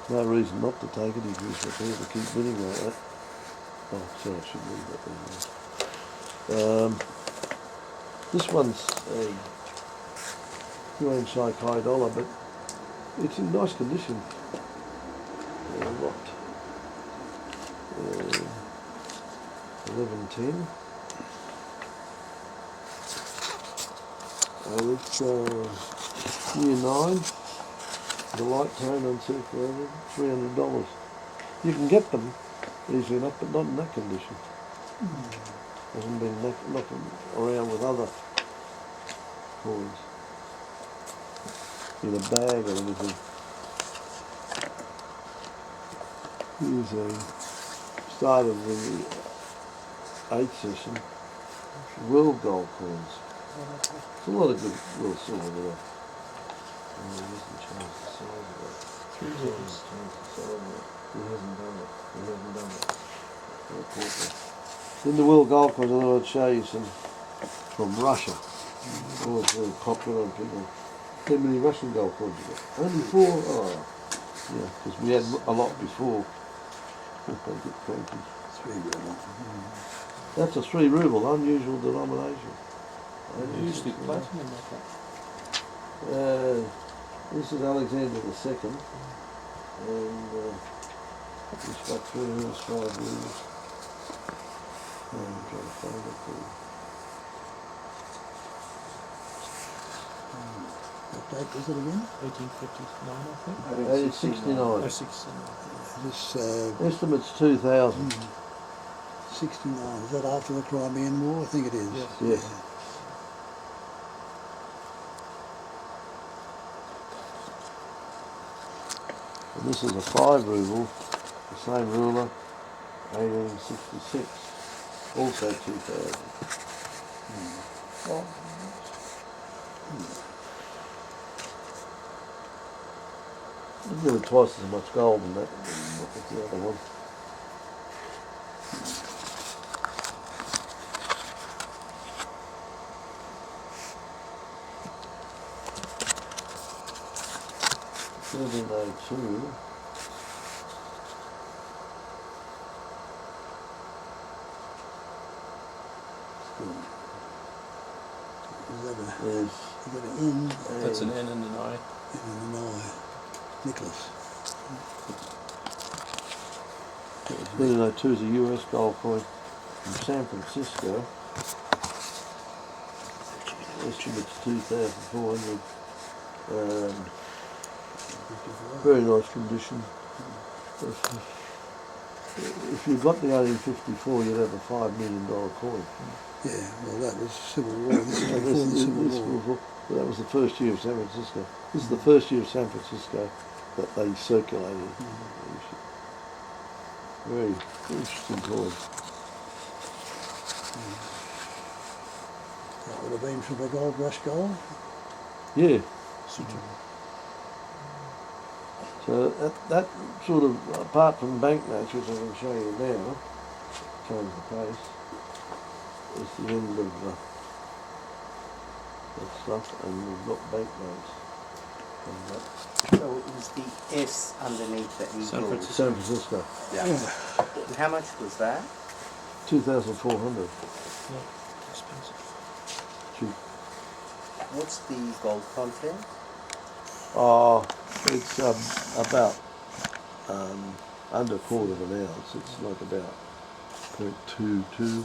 No reason not to take it if you was prepared to keep bidding like that. Oh, sorry, I should leave that there. This one's a Yuan Shai Kai dollar, but it's in nice condition. Locked. 1110. It's year 9. The light tone uncirculated, $300. You can get them easily enough, but not in that condition. Hasn't been knocking around with other coins in a bag or anything. Here's a start of the 8th session, world gold coins. There's a lot of good world silver there. He hasn't changed the size of it. He hasn't done it. In the world gold coins, I thought I'd show you some from Russia. Always very popular and people. How many Russian gold coins you got? Only 4? Oh, yeah, because we had a lot before. They get cranky. 3 ruble. That's a 3 ruble, unusual denomination. Usually platinum like that. This is Alexander II, and he's got 3 years, 5 years. I'm trying to find it for you. What date was it again? 1859, I think. 1869. Or 69. This Estimate's 2,000. 69. Is that after the Crimean War? I think it is. Yes. And this is a 5 ruble, the same ruler, 1866, also 2,000. There's nearly twice as much gold in that as the other one. $13.02. Is that a, There's is that an N That's an N and an I. and an I? Nicholas. 1302 is a US gold coin from San Francisco. Estimate's 2,400. Very nice condition. If you got the 1854, you'd have a $5 million coin. Yeah, well that was Civil War. This is before the Civil War. Well, that was the first year of San Francisco. This is the first year of San Francisco that they circulated. Very interesting coin. That would have been from the Gold Rush gold. Yeah. So that sort of, apart from banknotes, which I can show you now, change the pace, is the end of that stuff, and we've got banknotes. So it was the S underneath the San eagle. Francisco. San Francisco, Yeah. And how much was that? 2,400. Expensive. Cheap. What's the gold content? It's about under a quarter of an ounce. It's like about 0.22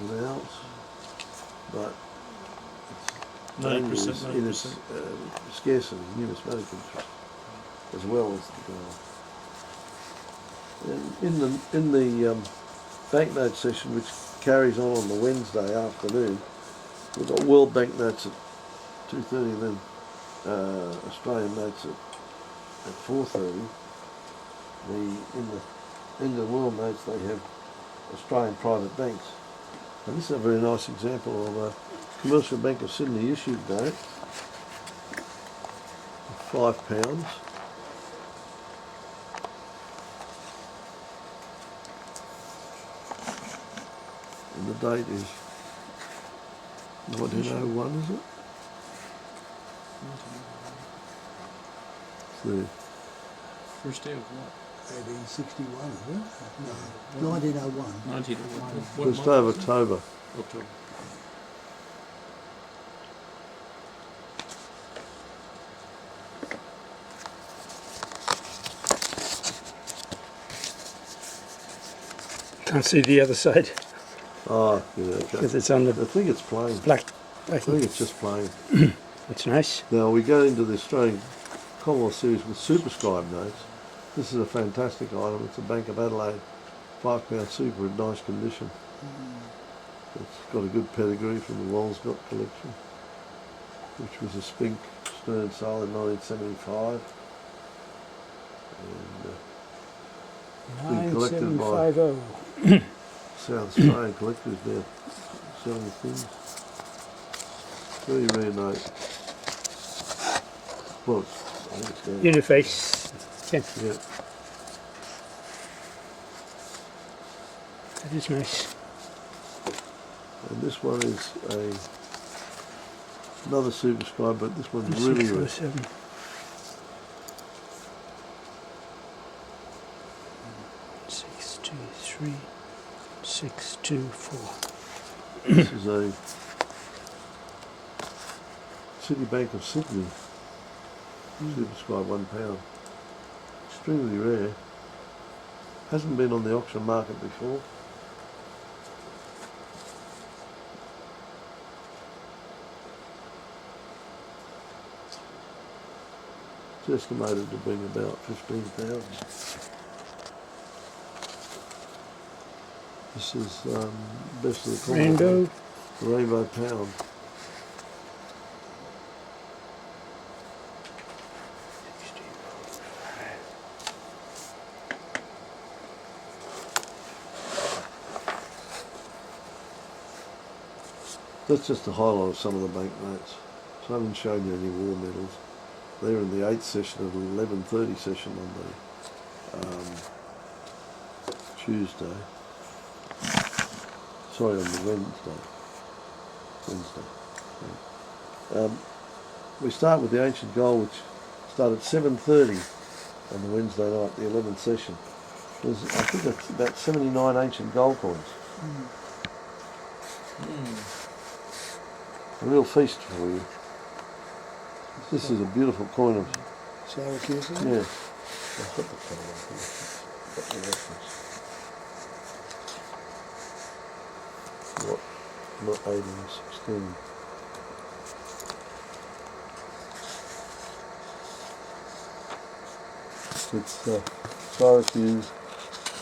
of an ounce, but it's 90%, mainly in its 90%. scarcity, numismatic interest, as well as the gold. In the banknote session, which carries on the Wednesday afternoon, we've got world banknotes at 2:30, then Australian notes at 4:30. In the world notes they have Australian private banks. And this is a very nice example of a Commercial Bank of Sydney issued note, £5. And the date is 1901, is it? So, First day of what? 1861, is it? No, 1901. 1901. first day of October. October. Can't see the other side Oh, yeah, okay. because it's on I the think it's plain. black. I think it's just plain. It's nice. Now we go into the Australian Commonwealth series with superscribed notes. This is a fantastic item. It's a Bank of Adelaide £5 super in nice condition. It's got a good pedigree from the Walsgott collection, which was a Spink Stern sale in 1975. And been collected by 9750. South Australian collectors now selling things. Very rare note. Well, I think it's down. Uniface. Okay, Yeah. that is nice. And this one is another superscribe, but this one's really rare. 607. Six, two, three, 624. This is a Citibank of Sydney superscribe £1. Extremely rare. Hasn't been on the auction market before. It's estimated to bring about 15,000. This is best of the Rainbow. Rainbow pound. That's just a highlight of some of the banknotes. So I haven't shown you any war medals. They're in the 8th session of the 11:30 session on the Tuesday. Sorry, on the Wednesday. We start with the ancient gold, which started at 7:30 on the Wednesday night, the 11th session. There's, I think that's about 79 ancient gold coins. A real feast for you. This is a beautiful coin of, Syracuse. yeah. I've got the colour up here. Got the reference. Not 1816. It's Syracuse,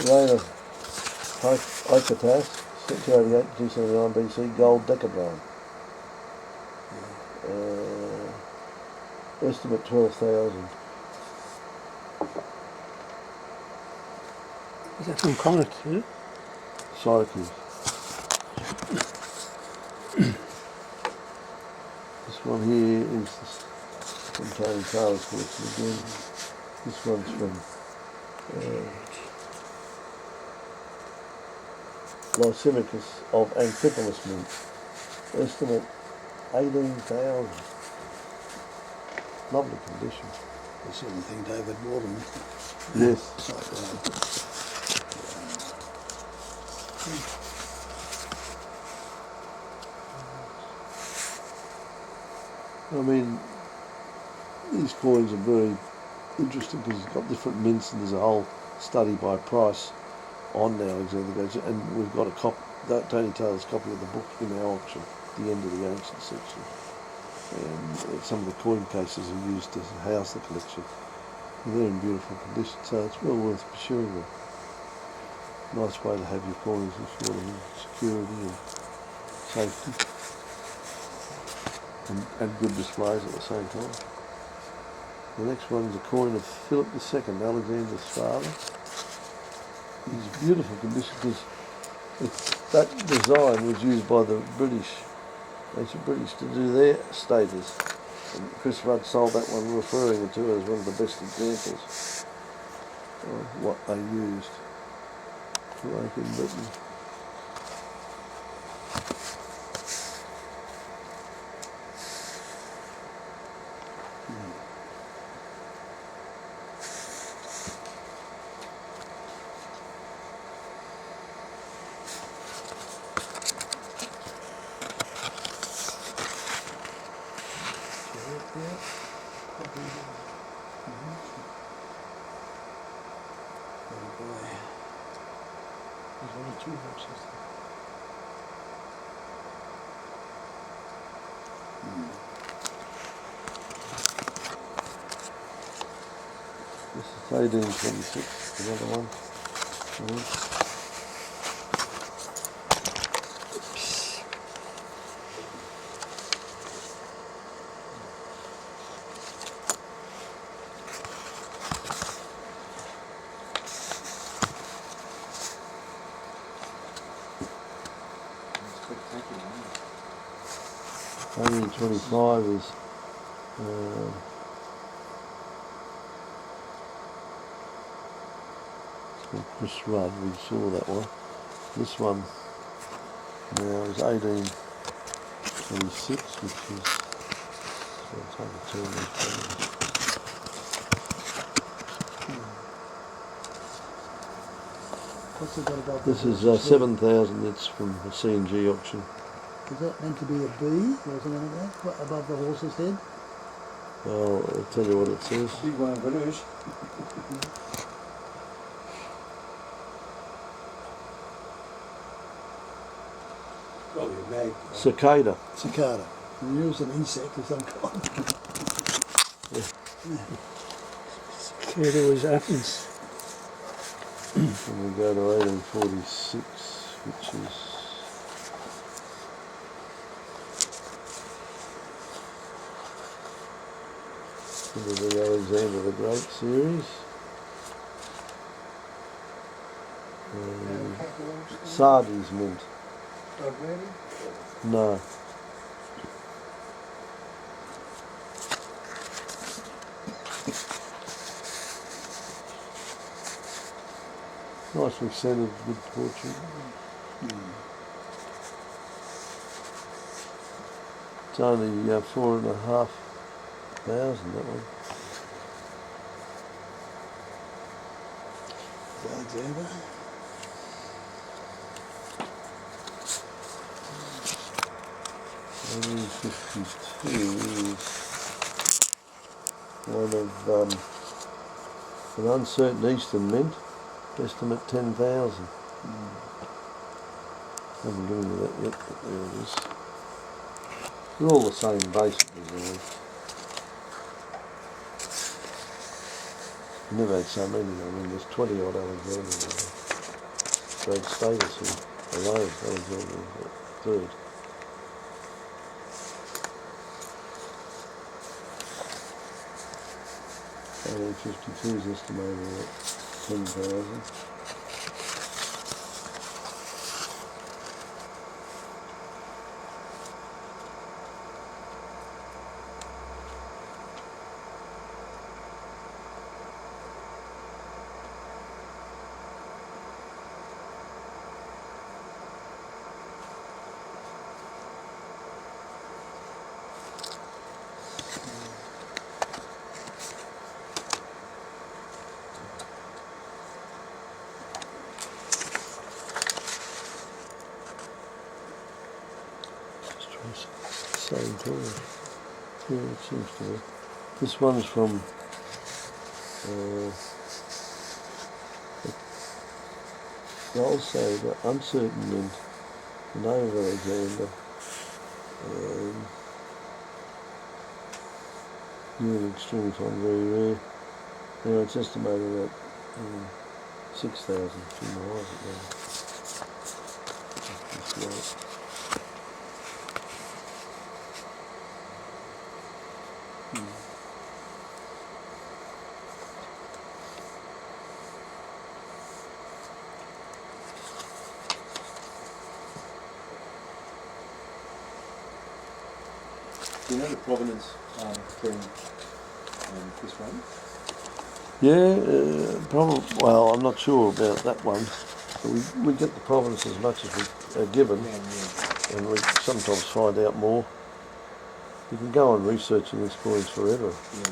reign of Icatas, 688 279 BC, gold decadron. Estimate 12,000. Is that from Connacht, is it? Syracuse. This one here is containing Taylor's collection again. This one's from Lysimachus of Amphipolis mint. Estimate 18,000. lovely condition. The sort of thing David Warden. Yes. I mean, these coins are very interesting because it's got different mints, and there's a whole study by Price on the Alexander Gates, and we've got a copy, Tony Taylor's copy of the book in our auction, at the end of the ancient section. And some of the coin cases are used to house the collection. And they're in beautiful condition, so it's well worth pursuing them. Nice way to have your coins if you want them in security and safety. And good displays at the same time. The next one is a coin of Philip II, Alexander's father. It's beautiful condition because that design was used by the ancient British to do their status. And Chris Rudd sold that one, referring it to as one of the best examples of what they used to make in Britain. There's only 2 horses. This is 1826, another one. Spectacular, isn't it? 1825 is it's called Chris Rudd, we saw that one. This one now is 1826, which is, it's hard to tell these things. What's it got above This the is horse's head? 7,000, it's from the C&G auction. Is that meant to be a B or something like that? What, above the horse's head? I'll tell you what it says. Big one, Vanush. Probably a mag. Cicada. Cicada. You use an insect of some kind. Cicada was Athens. And we go to 1846, which is into the Alexander the Great series. Sardi's mint. No. Nicely scented, good portrait. It's only 4,500, that one. Alexander. $52 is one of an uncertain Eastern mint, estimate 10,000. Haven't given you that yet, but there it is. They're all the same basic design. Never had so many. I mean, there's 20 odd Alexanders. Great status here alone. Alexander is third. $1852 is estimated at 10,000. course. Yeah, it seems to be. This one's from Gold Saver, Uncertain Mint, the name of Alexander, new and extremely fine, very rare. Now it's estimated at 6,000 from the eyes at now. Do you know the provenance between this one? Yeah, probably. Well, I'm not sure about that one. But we get the provenance as much as we are given, and we sometimes find out more. You can go on researching these coins forever. Yeah.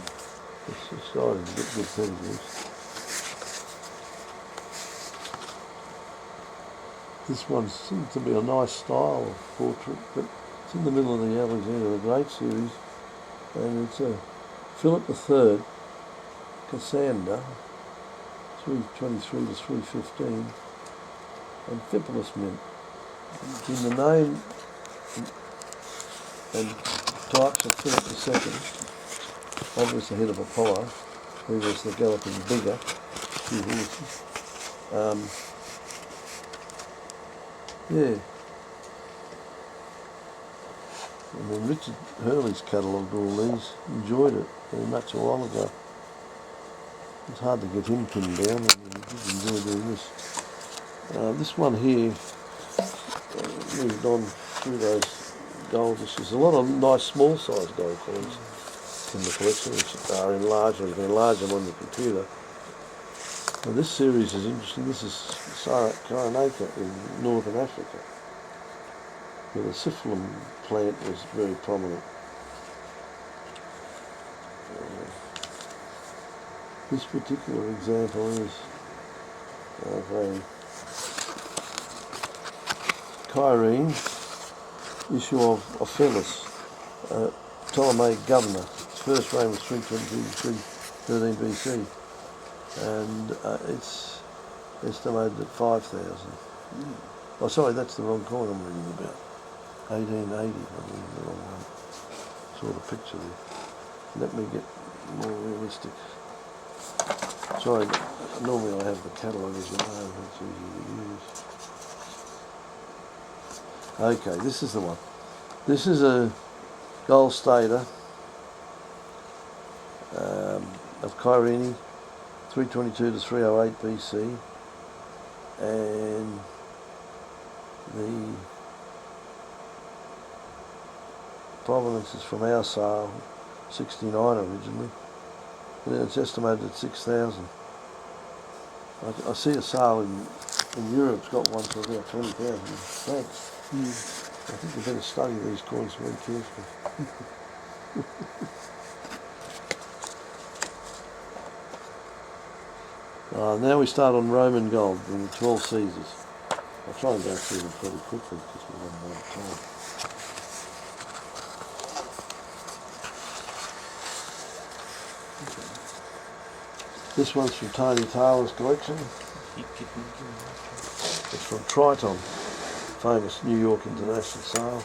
It's exciting to get good pedigrees. This one seems to be a nice style of portrait, but it's in the middle of the Alexander the Great series, and it's a Philip III, Cassander, 323 to 315, and Fipolis Mint. In the name and types of Philip II, obviously head of Apollo, who was the galloping bigger, few horses. Yeah. And then Richard Hurley's catalogued all these, enjoyed it very much a while ago. It's hard to get him pinned down, and he did enjoy doing this. This one here moved on through those gold issues. A lot of nice small sized gold coins in the collection, which are enlarged, or you can enlarge them on your computer. Now this series is interesting. This is Cyrenaica in northern Africa, where the syphilum plant was very prominent. This particular example is of a Kyrene issue of Ophelis, Ptolemaic governor. Its first reign was 322 to 313 BC, and it's estimated at 5,000. Oh, sorry, that's the wrong coin I'm reading about. 1880, I'm reading the wrong one. Saw the picture there. Let me get more realistic. Sorry, normally I have the catalogue, as you know, it's easy to use. Okay, this is the one. This is a gold stater of Kyrene, 322 to 308 BC, and the provenance is from our sale, 69 originally, and it's estimated at 6,000. I see a sale in Europe's got one for about 20,000 francs. I think you better study these coins very carefully. Now we start on Roman gold in the 12 Caesars. I'll try and go through them pretty quickly because we haven't a lot of time. This one's from Tony Taylor's collection. It's from Triton, famous New York International Sale,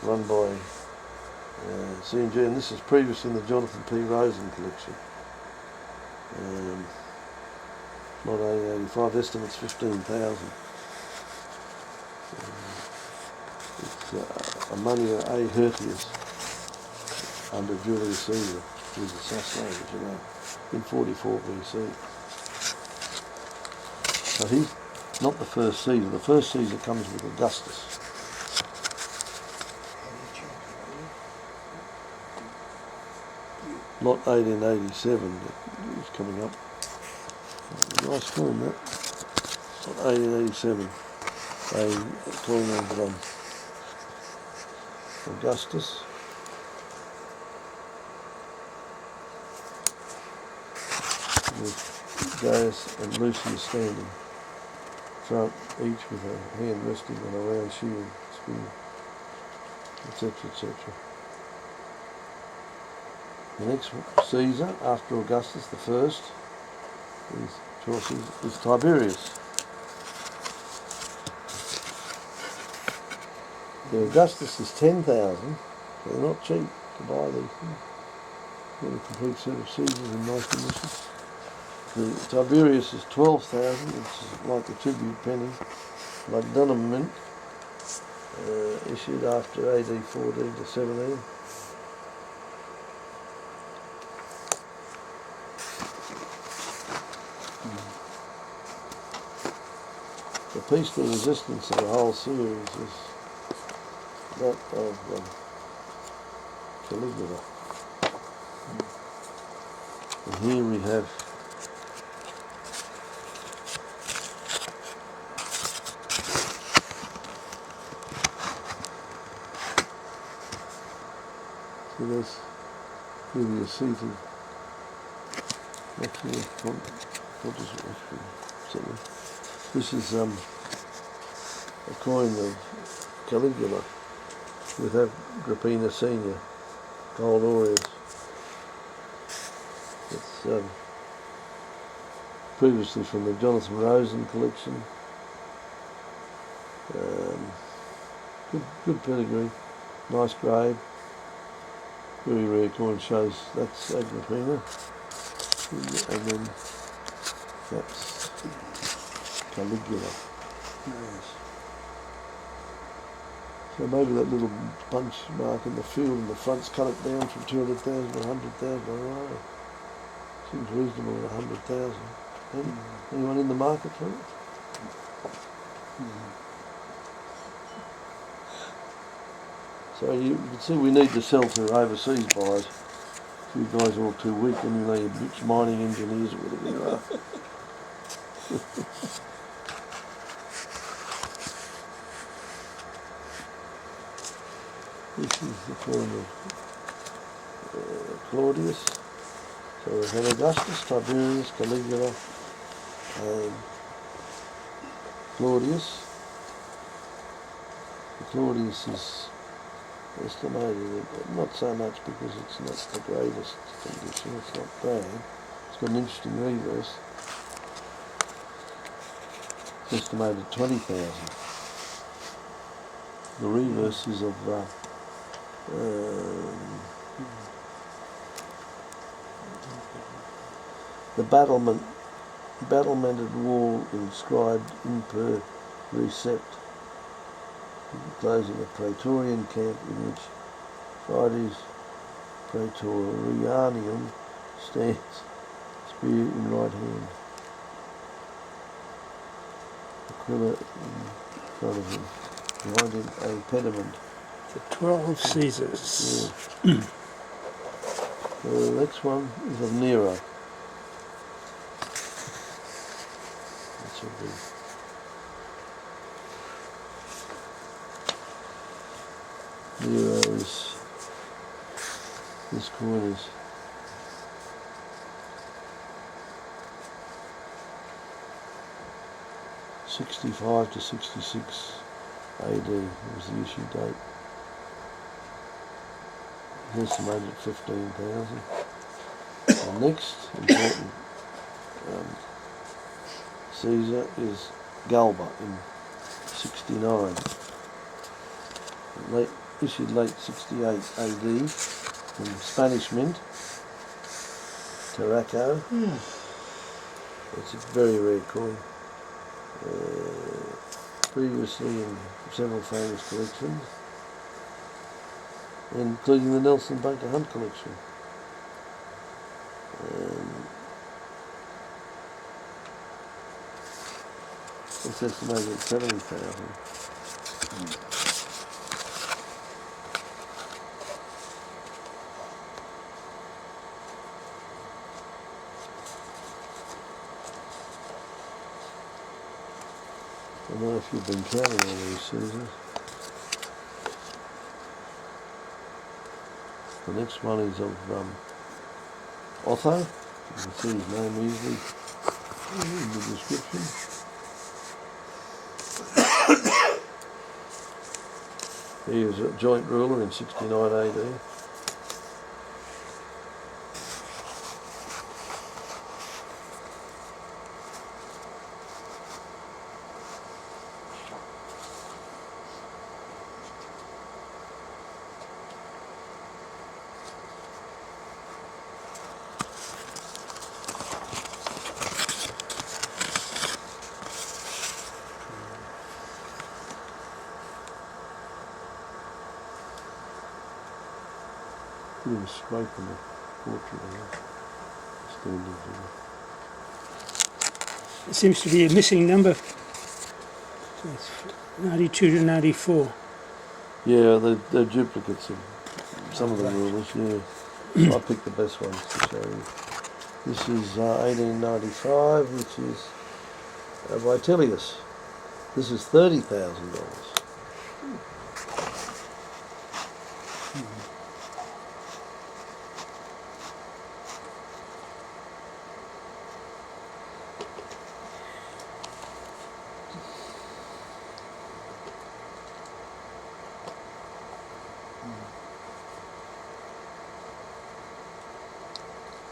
run by C&G, and this is previously in the Jonathan P. Rosen collection. Not 1885, estimates 15,000. It's Amunia A. Hirtius under Julius Caesar, who was assassinated, you know, in 44 BC. So he's not the first Caesar. The first Caesar comes with Augustus. Lot 1887 is coming up. Nice coin, that. Lot 1887. A coin of Augustus. With Gaius and Lucius standing front, each with a hand resting on a round shield spear. etc., etc. The next one, Caesar, after Augustus the first, is Tiberius. The Augustus is 10,000. They're not cheap to buy these things. Got a complete set of Caesars in nice condition. The Tiberius is 12,000, which is like a tribute penny, like Dunham Mint, issued after AD 14 to 17. The piece de resistance of the whole series is that of Caligula. And here we have so there's really a seated actually something. This is a coin of Caligula with Agrippina Senior gold aureus. It's previously from the Jonathan Rosen collection. Good pedigree, nice grade, very rare coin. Shows that's Agrippina, and then that's Caligula. Yes. So maybe that little punch mark in the field in the front's cut it down from 200,000 to 100,000. I don't know. Seems reasonable at 100,000. Anyone in the market for it? So you can see we need to sell to overseas buyers. You guys are all too weak when you know you're bitch mining engineers or whatever you are. This is the coin of Claudius. So we have Augustus, Tiberius, Caligula, and Claudius. The Claudius is estimated, not so much because it's not the greatest condition, it's not bad. It's got an interesting reverse. It's estimated 20,000. The reverse is of the battlemented wall inscribed Imper Recept, enclosing a Praetorian camp in which Fides Praetorianum stands, spear in right hand, Aquila in front of him, behind him a pediment. The 12 Caesars. Yeah. The next one is of Nero. That should be. Nero is, this coin is '65 to '66 AD was the issue date. It's estimated at 15,000. The next important Caesar is Galba in '69. Issued late 68 AD from Spanish Mint, Tarraco. It's a very rare coin. Previously in several famous collections, including the Nelson Bunker Hunt collection. It's estimated at 70,000. I don't know if you've been counting all these Caesars. The next one is of Otho. You can see his name easily in the description. He was a joint ruler in 69 AD. Bit of a scrape on the portrait there. Standing figure. There seems to be a missing number. So it's 92 to 94. Yeah, they're duplicates of some of the rulers, yeah. I picked the best ones to show you. This is 1895, which is Vitellius. This is $30,000.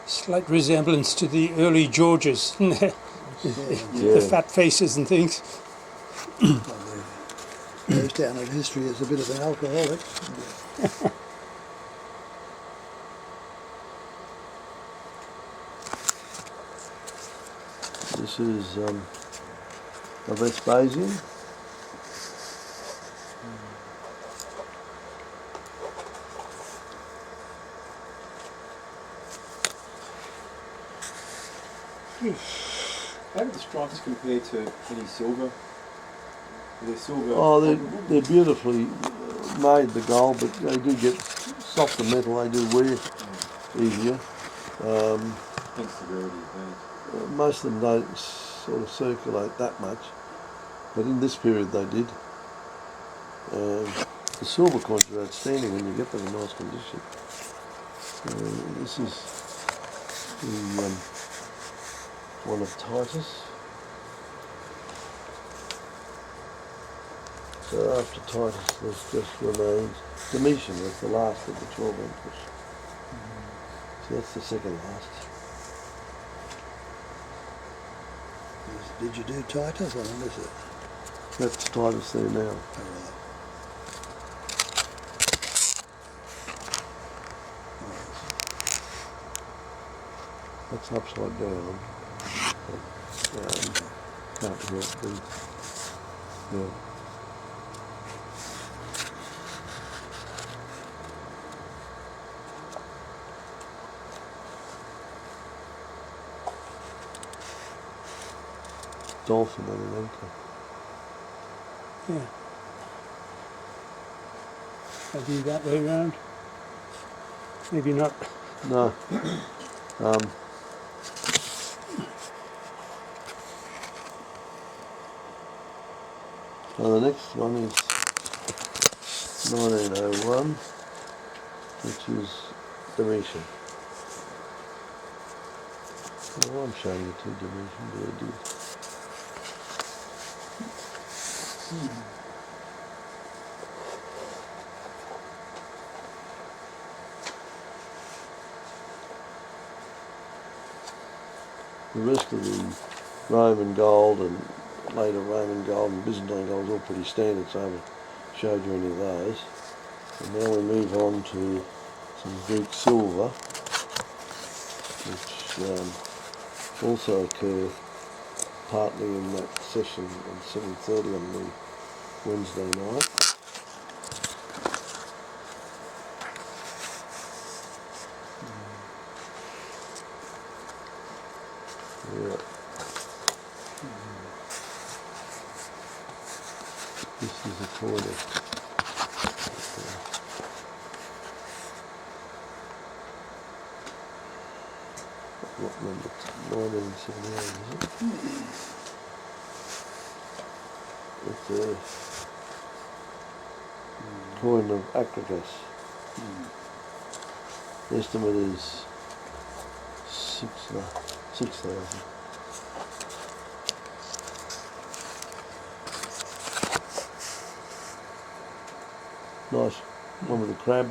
Slight resemblance to the early Georges, isn't there? Yeah. The fat faces and things. Goes down in history as a bit of an alcoholic. This is a Vespasian. How do the stripes compare to any silver? They're silver. Oh, they're beautifully made, the gold, but they do get softer metal, they do wear easier. Hence the rarity of that. Most of them don't sort of circulate that much, but in this period they did. The silver coins are outstanding when you get them in nice condition. This is the one of Titus. So after Titus there's just remains. Domitian was the last of the 12 emperors. So that's the second last. Did you do Titus? I don't miss it. That's Titus there now. That's upside down. Can't help the, yeah. Dolphin on an anchor. Yeah. Maybe that way around. Maybe not. No. So the next one is 1901, which is Domitian. Oh, I'm showing you two Domitian, but I did. The rest of the Roman gold and later Roman gold and Byzantine gold is all pretty standard, so I haven't showed you any of those. And now we move on to some Greek silver, which also occur partly in that session at 7:30 on the Wednesday night. Yeah. This is a corner. What number? 1978, is it? It's a coin of Acritas. The estimate is 6,000. Nice one with the crab.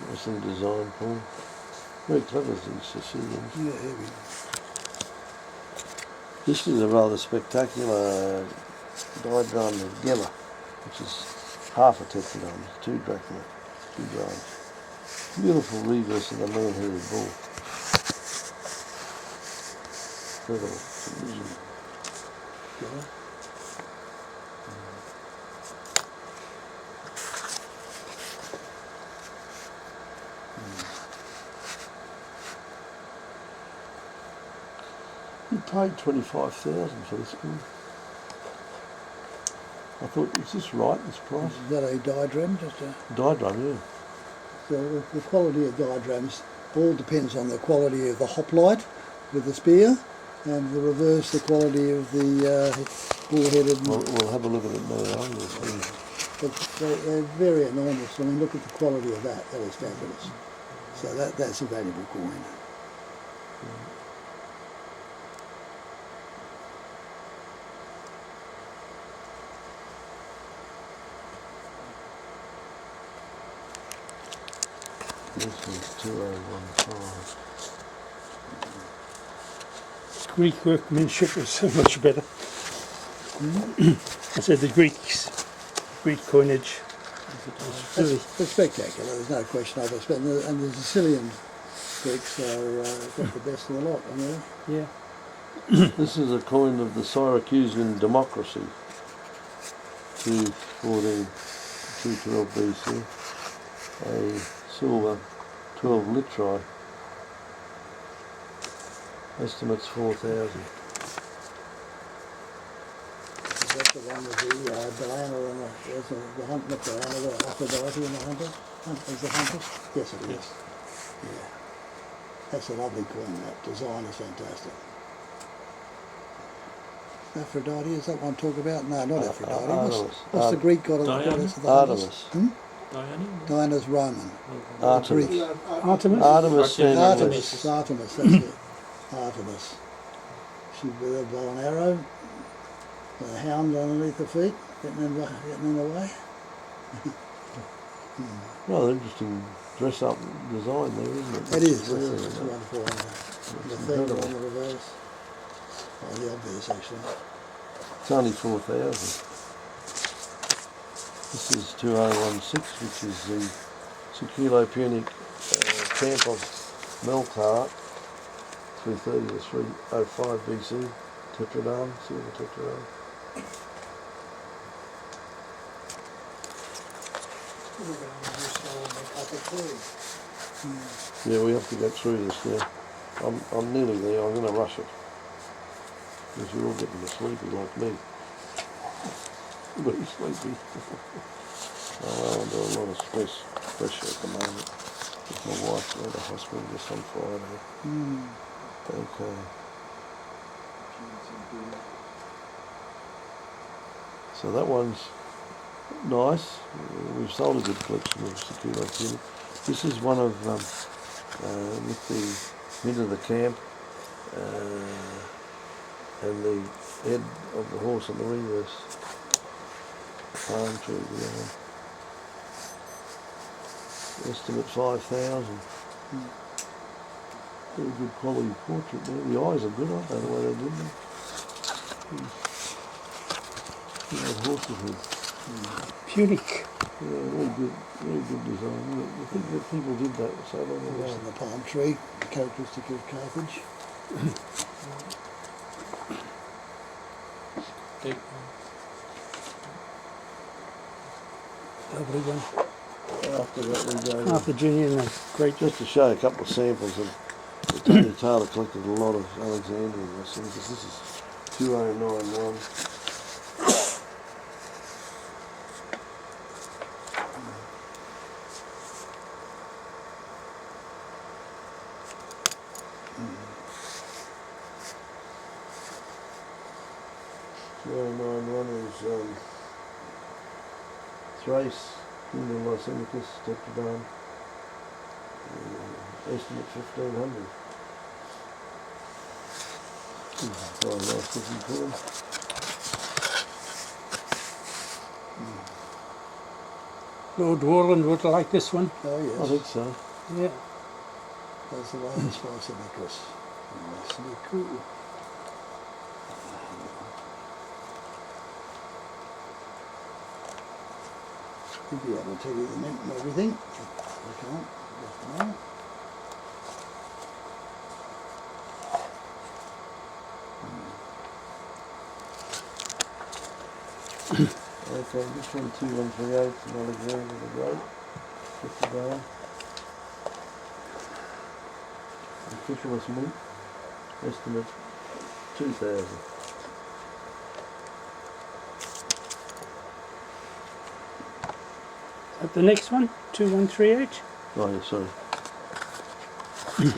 Nice little design, Paul. Very clever, these Sicilians. Yeah, heavy. This is a rather spectacular diagram of Gela, which is half a tetragon, 2 drachma, 2 grams. Beautiful reverse of the man-headed bull. Incredible condition. Yeah. You paid 25,000 for this one. I thought, is this right, this price? Is that a diagram? Just a, Diagram, yeah. so the quality of diagrams all depends on the quality of the hoplite with the spear, and the reverse, the quality of the bull-headed. We'll have a look at it now. We'll see. They're very enormous. I mean, look at the quality of that. That is fabulous. So that's a valuable coin. This is 2015. Greek workmanship was so much better. I said the Greek coinage was really It's spectacular. There's no question of it. And the Sicilian Greeks are got the best of the lot. I mean, yeah. This is a coin of the Syracusan democracy, 214, 212 BC, a silver 12 litri, estimates 4,000. is that the one with the Diana and the hunt, not Diana, the Aphrodite and the hunter? Is the hunter? Yes, it is. Yeah. That's a lovely coin. That design is fantastic. Aphrodite, is that one talk about? No, not Aphrodite. What's the Greek god of the Diana? goddess of the Artemis. hunters? Diana? Diana's Roman. Artemis. Greek. Artemis? Artemis standing Artemis, Artemis, that's it. Artemis. She with a bow and arrow, with a hound underneath the feet, getting in the way. Rather interesting dress-up design there, isn't it? It is, Very it's nice. wonderful. And the thing on the reverse. Oh, the obvious actually. It's only 4,000. This is 2016, which is the Siculo-Punic camp of Melkart, 330 to 305 BC, tetradrachm, silver tetradrachm. Yeah, we have to go through this now. I'm nearly there. I'm going to rush it. Because you're all getting sleepy like me. Very sleepy. I'm under a lot of pressure at the moment. With my wife at the hospital just on Friday. Okay. So that one's nice. We've sold a good collection of Siculo-Punic. This is one of with the mid of the camp and the head of the horse on the reverse. Palm tree behind. Estimate 5,000. Very good quality portrait there. The eyes are good, aren't they, the way they did them? That horse's head. Punic. Yeah, very good design. I think that people did that so long ago. And the palm tree, characteristic of Carthage. Lovely one. After that we go Half a junior and a great. just to show a couple of samples of Tony Taylor collected a lot of Alexandrian wrestlings. This is 2091. Is Thrace, Kingdom Lysimachus, Tetradrachm, estimate 1,500. Quite a nice looking coin. Lord Warland would like this one. Oh I yes, think so. Yeah. that's the last Spicebacus. Nice and cool. He'd be able to tell you the mint and everything. I can't, just now. Okay, this one 2138 from Alexander the Great, 50 bar. The Fisherman's Mint, estimate 2,000. At the next one, 2138. Oh yeah, sorry. You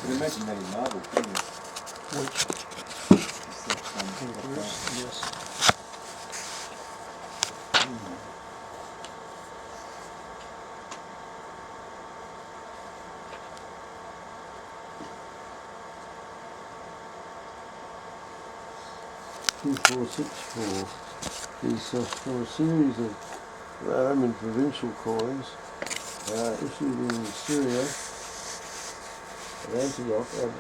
can imagine that in marble, couldn't you? Which? Just that, Yes. $2,464 is for a series of Roman provincial coins issued in Syria and Antioch and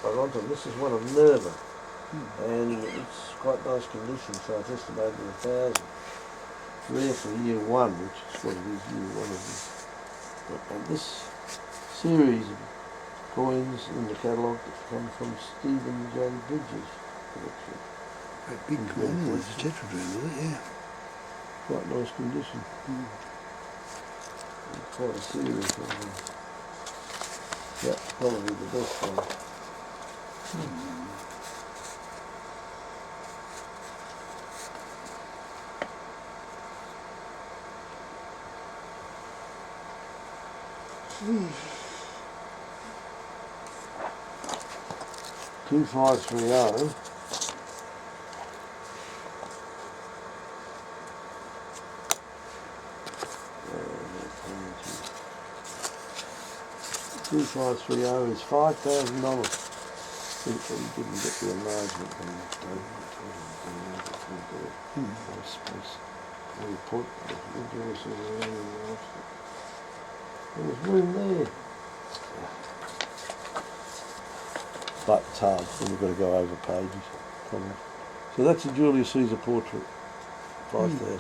Oronton. This is one of Nerva, and it's quite nice condition, so it's estimated at 1,000. Rare for year one, which is what it is, year one of this. And this series of coins in the catalogue come from Stephen J. Bridges' collection. A big coin, it's a tetradrachm, is it? Yeah. Quite nice condition. Quite a series of them. Yeah, probably the best one. $2,530. 2530 is $5,000. He didn't get the enlargement on that though. Very put there was room there. But it's hard when you've got to go over pages. So that's a Julius Caesar portrait. $5,000.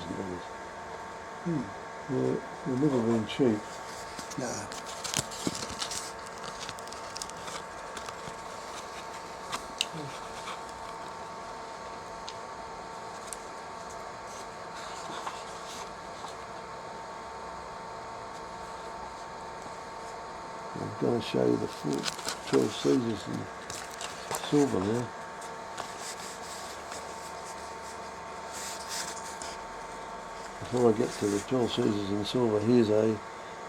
Yeah, they've never been cheap. No. I'm going to show you the full 12 Caesars in silver now. Before I get to the 12 Caesars in silver, here's a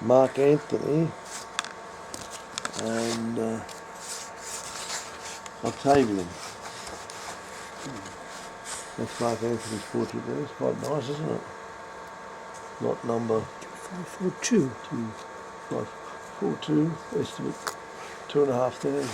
Mark Antony and Octavian. That's Mark Antony's portrait there. It's quite nice, isn't it? Lot number 542. 2542, estimate 2,500.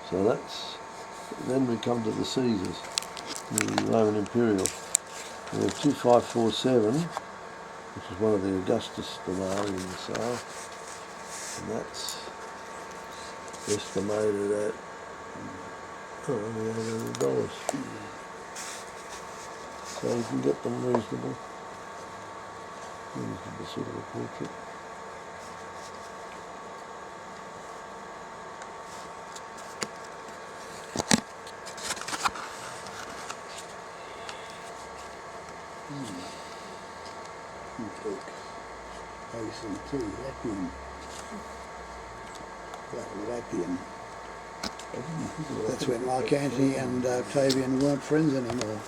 So that's, then we come to the Caesars, the Roman Imperial. We have 2547, which is one of the Augustus denarii in the sale, and that's estimated at only $800. So you can get them reasonable sort of a portrait. ACT, Appian. That was Appian. That's when Mark Anthony and Octavian weren't friends anymore.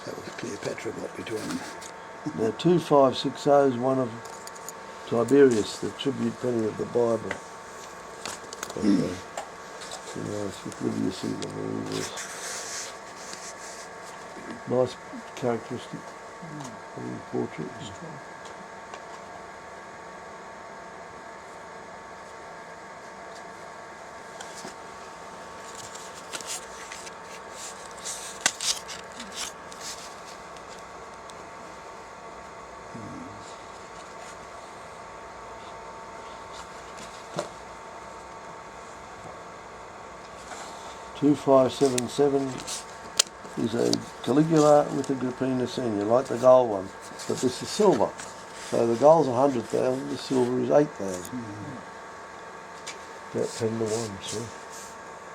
That was a Cleopatra got between them. Now 2560 is one of Tiberius, the tribute penny of the Bible. But, it's with Livius in the reverse. Nice characteristic portrait. $2577 is a Caligula with a Agrippina Senior, like the gold one, but this is silver. So the gold's 100,000, the silver is 8,000. About 10 to 1, so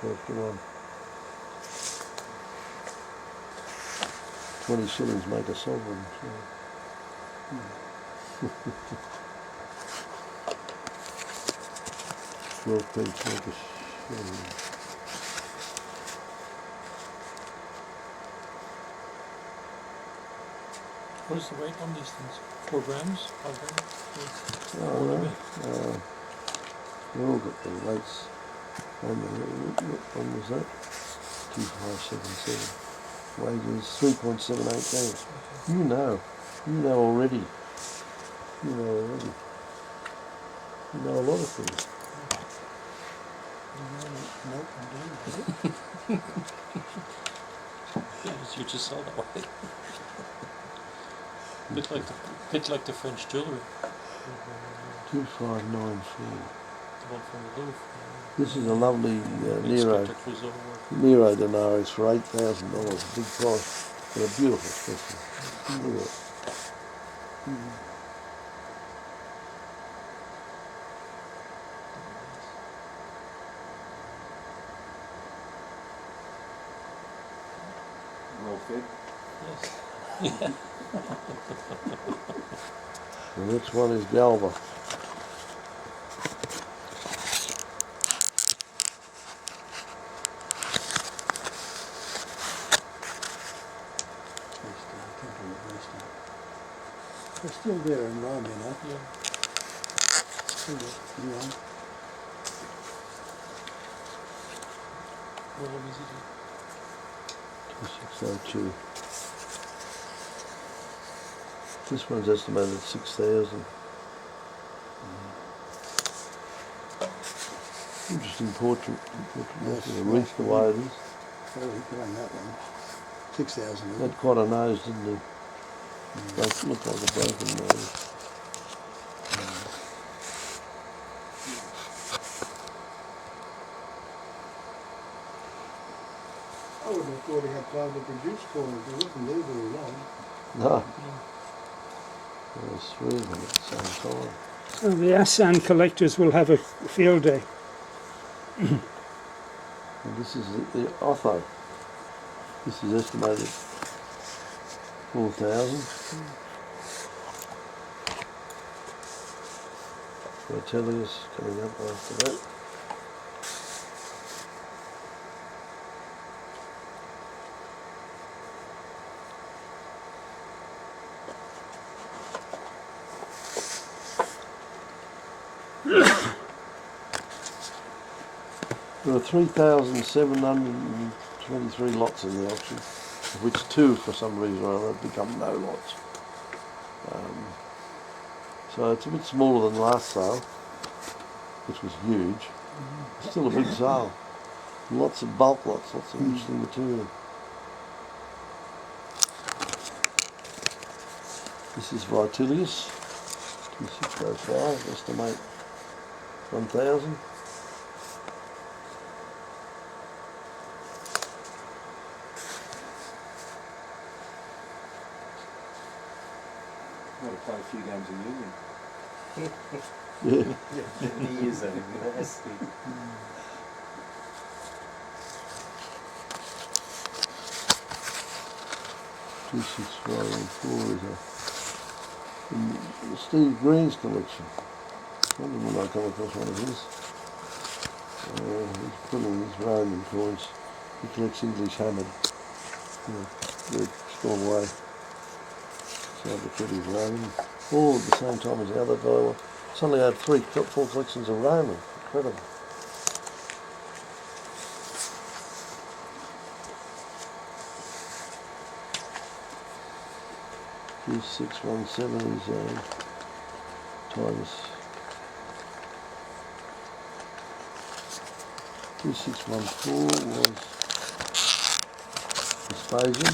12 to 1. 20 shillings make a sovereign. So. 12 pence make a shilling. What is the weight on these things? 4 grams? 5 grams? Oh, no. They all got their weights. What one was that? 2577. Wages 3.78 grams. You know already. You know a lot of things. Yes, you just saw that way. Bit like the French jewellery. 2594. The one from the Louvre. This is a lovely Nero Inspector Clouseau work. Nero Denaris for $8,000. A big price. But a beautiful specimen. Look at it. Well fed. Yes. The next one is Galba. They're still there in Rome, you know. Yeah. Still there in Rome. Well, let me see. 2602. This one's estimated at 6,000. Interesting portrait. Yes, The wreath the way it is. Very good on that one. 6,000. Had quite a nose, didn't he? Both looked like a broken nose. I would have thought he had time to produce coins. He wasn't there very long. No. There's 3 of them at the same time. So the Asan collectors will have a field day. And this is the Otho. This is estimated 4,000. Vitellius coming up after that. There are 3,723 lots in the auction, of which 2 for some reason or other have become no lots. So it's a bit smaller than last sale, which was huge. Still a big sale. Lots of bulk lots, lots of interesting material. This is Vitellius, 2605, estimate 1,000. Might have played a few games in Union. Yeah. 50 years at university. 2654 is Steve Green's collection. I wonder when I come across one of his. He's pulling his Roman coins. He collects English hammered in a very strong way. So the pretty Roman. All at the same time as the other guy. Suddenly I had 4 collections of Roman. Incredible. Q617 is times 2614 was Vespasian.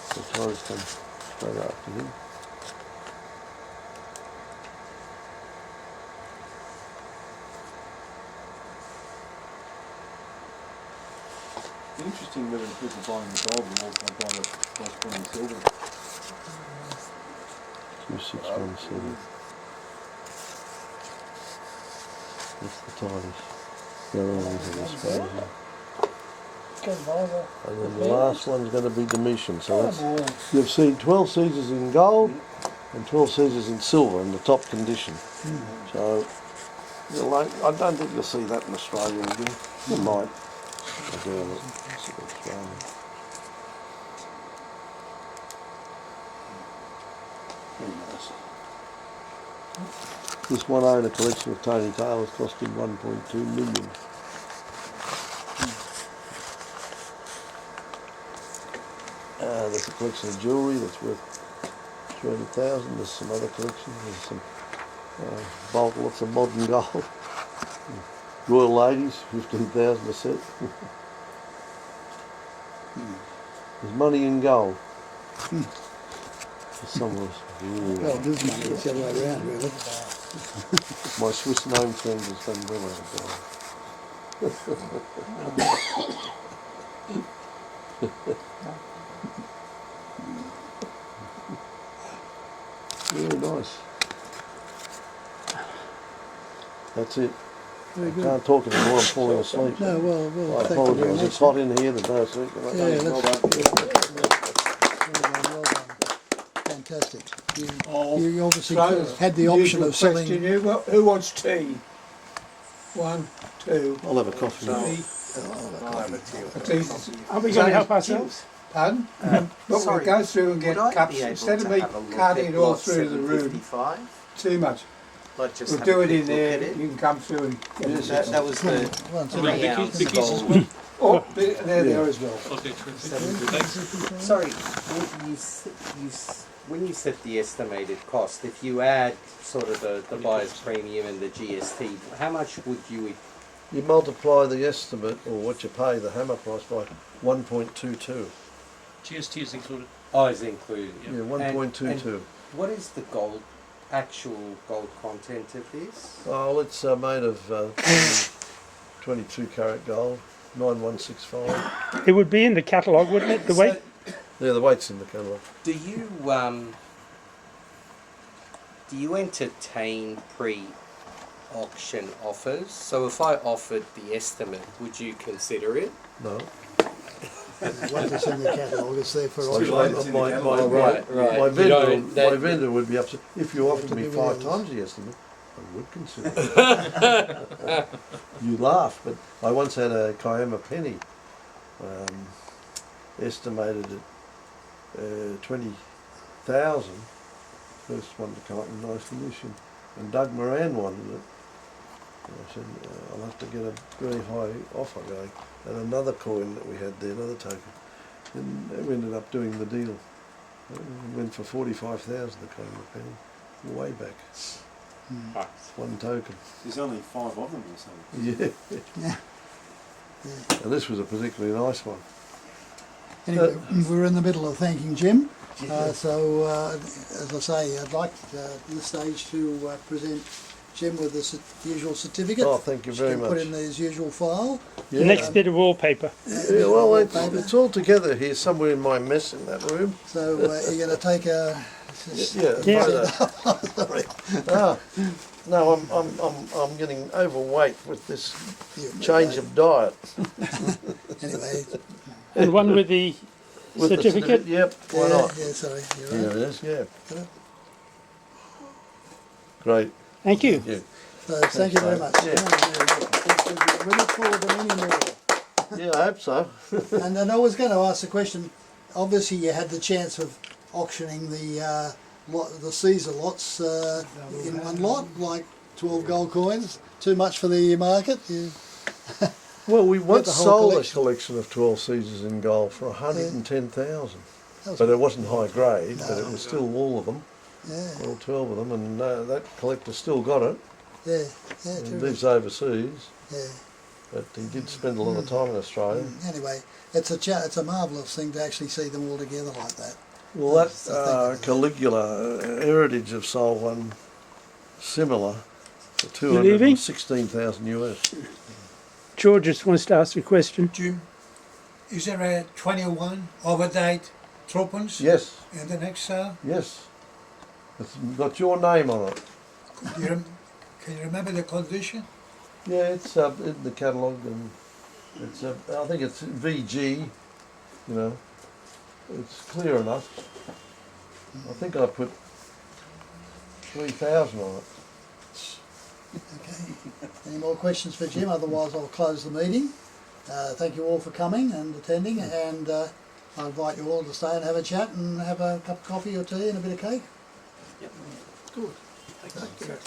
So Titus comes straight after him. It's interesting whether people buying the gold will also buy the corresponding silver. 2617. That's the Titus. The other one is a Vespasian. And then the last one's going to be Domitian. So that's, you've seen 12 Caesars in gold and 12 Caesars in silver in the top condition. So I don't think you'll see that in Australia again. You might. Again, it's Australia. Very nice. This one owner collection of Tony Taylor's cost him 1.2 million. There's a collection of jewellery that's worth 300,000. There's some other collections. There's some lots of modern gold. Royal ladies, 15,000 a set. There's money in gold. For some of us. Well, it is money, it's the other way around, really. My Swiss gnome friend has done well out of gold. Very nice. That's it. Very I good. can't talk anymore, I'm falling asleep. No, well, I thank you very apologise, much. it's hot in here, there's no sleep. Yeah, that's well done. Fantastic. You obviously had the option of selling. Who wants tea? 1, 2, I'll have a coffee. 3. Are we going to help ourselves? Pardon? But we'll go through and get cups instead of me carting it all through the room. Too much. Like just We'll have do a it quick in look there. at it. You can come through and get it. That was the One, two, 3 ounce Vicky's as gold. Oh, there they are as well. Okay, thanks. Sorry, when you said the estimated cost, if you add sort of the buyer's premium and the GST, how much would you? You multiply the estimate, or what you pay, the hammer price, by 1.22. GST is included. Oh, is included. Yeah, 1.22. What is the actual gold content of this? Oh, it's made of 22 carat gold, 9165. It would be in the catalogue, wouldn't it? The weight? Yeah, the weight's in the catalogue. Do you entertain pre-auction offers? So if I offered the estimate, would you consider it? No. Once it's in the catalogue, it's there for It's too auction. late, it's in the catalogue. My You don't- that- vendor would be upset. If you offered to me be 5 with times the estimate, I would consider it. You laugh, but I once had a Kiama penny estimated at 20,000. First one to come up in nice condition. And Doug Moran wanted it. And I said, I'll have to get a very high offer going. And another coin that we had there, another token. And we ended up doing the deal. We went for 45,000 the Kiama penny. Way back. One token. There's only 5 of them or something. Yeah. Yeah. And this was a particularly nice one. Anyway, we're in the middle of thanking Jim. So, as I say, I'd like at this stage to present Jim with the usual certificate. Oh, thank you which very can much. put in his usual file. The next bit of wallpaper. Yeah, well, it's all together here, somewhere in my mess in that room. So, you're going to take a... Yeah. Sorry. No, I'm getting overweight with this change of diet. Anyway, And one with the With the certificate. Yep, why yeah, not? yeah, sorry, you're Here right. it is, yeah. Got it? Great. Thank you. Thank you. So, thank you very much. Yeah. We look forward to many more. Yeah, I hope so. And then I was going to ask the question, obviously you had the chance of auctioning the Caesar lots in one lot, like 12 gold coins. Too much for the market? Well, we once the whole sold collection. a collection of 12 Caesars in gold for 110,000. That was But it wasn't high grade, No. but it was still all of them, Yeah, all 12 of them, and that collector still got it. yeah, yeah, He terrific. lives overseas, Yeah. but he did spend a lot of time in Australia. Anyway, it's a marvellous thing to actually see them all together like that. Well, that So thank you for that. Caligula Heritage have sold one similar for You leaving? 216,000 US. George just wants to ask a question. Jim, is there a 21 overdate tuppence Yes, in the next sale? yes. It's got your name on it. Can you remember the condition? Yeah, it's in the catalogue, and it's I think it's VG. You know, it's clear enough. I think I put 3,000 on it. Okay. Any more questions for Jim? Otherwise, I'll close the meeting. Thank you all for coming and attending, and I invite you all to stay and have a chat and have a cup of coffee or tea and a bit of cake. Yep. Good.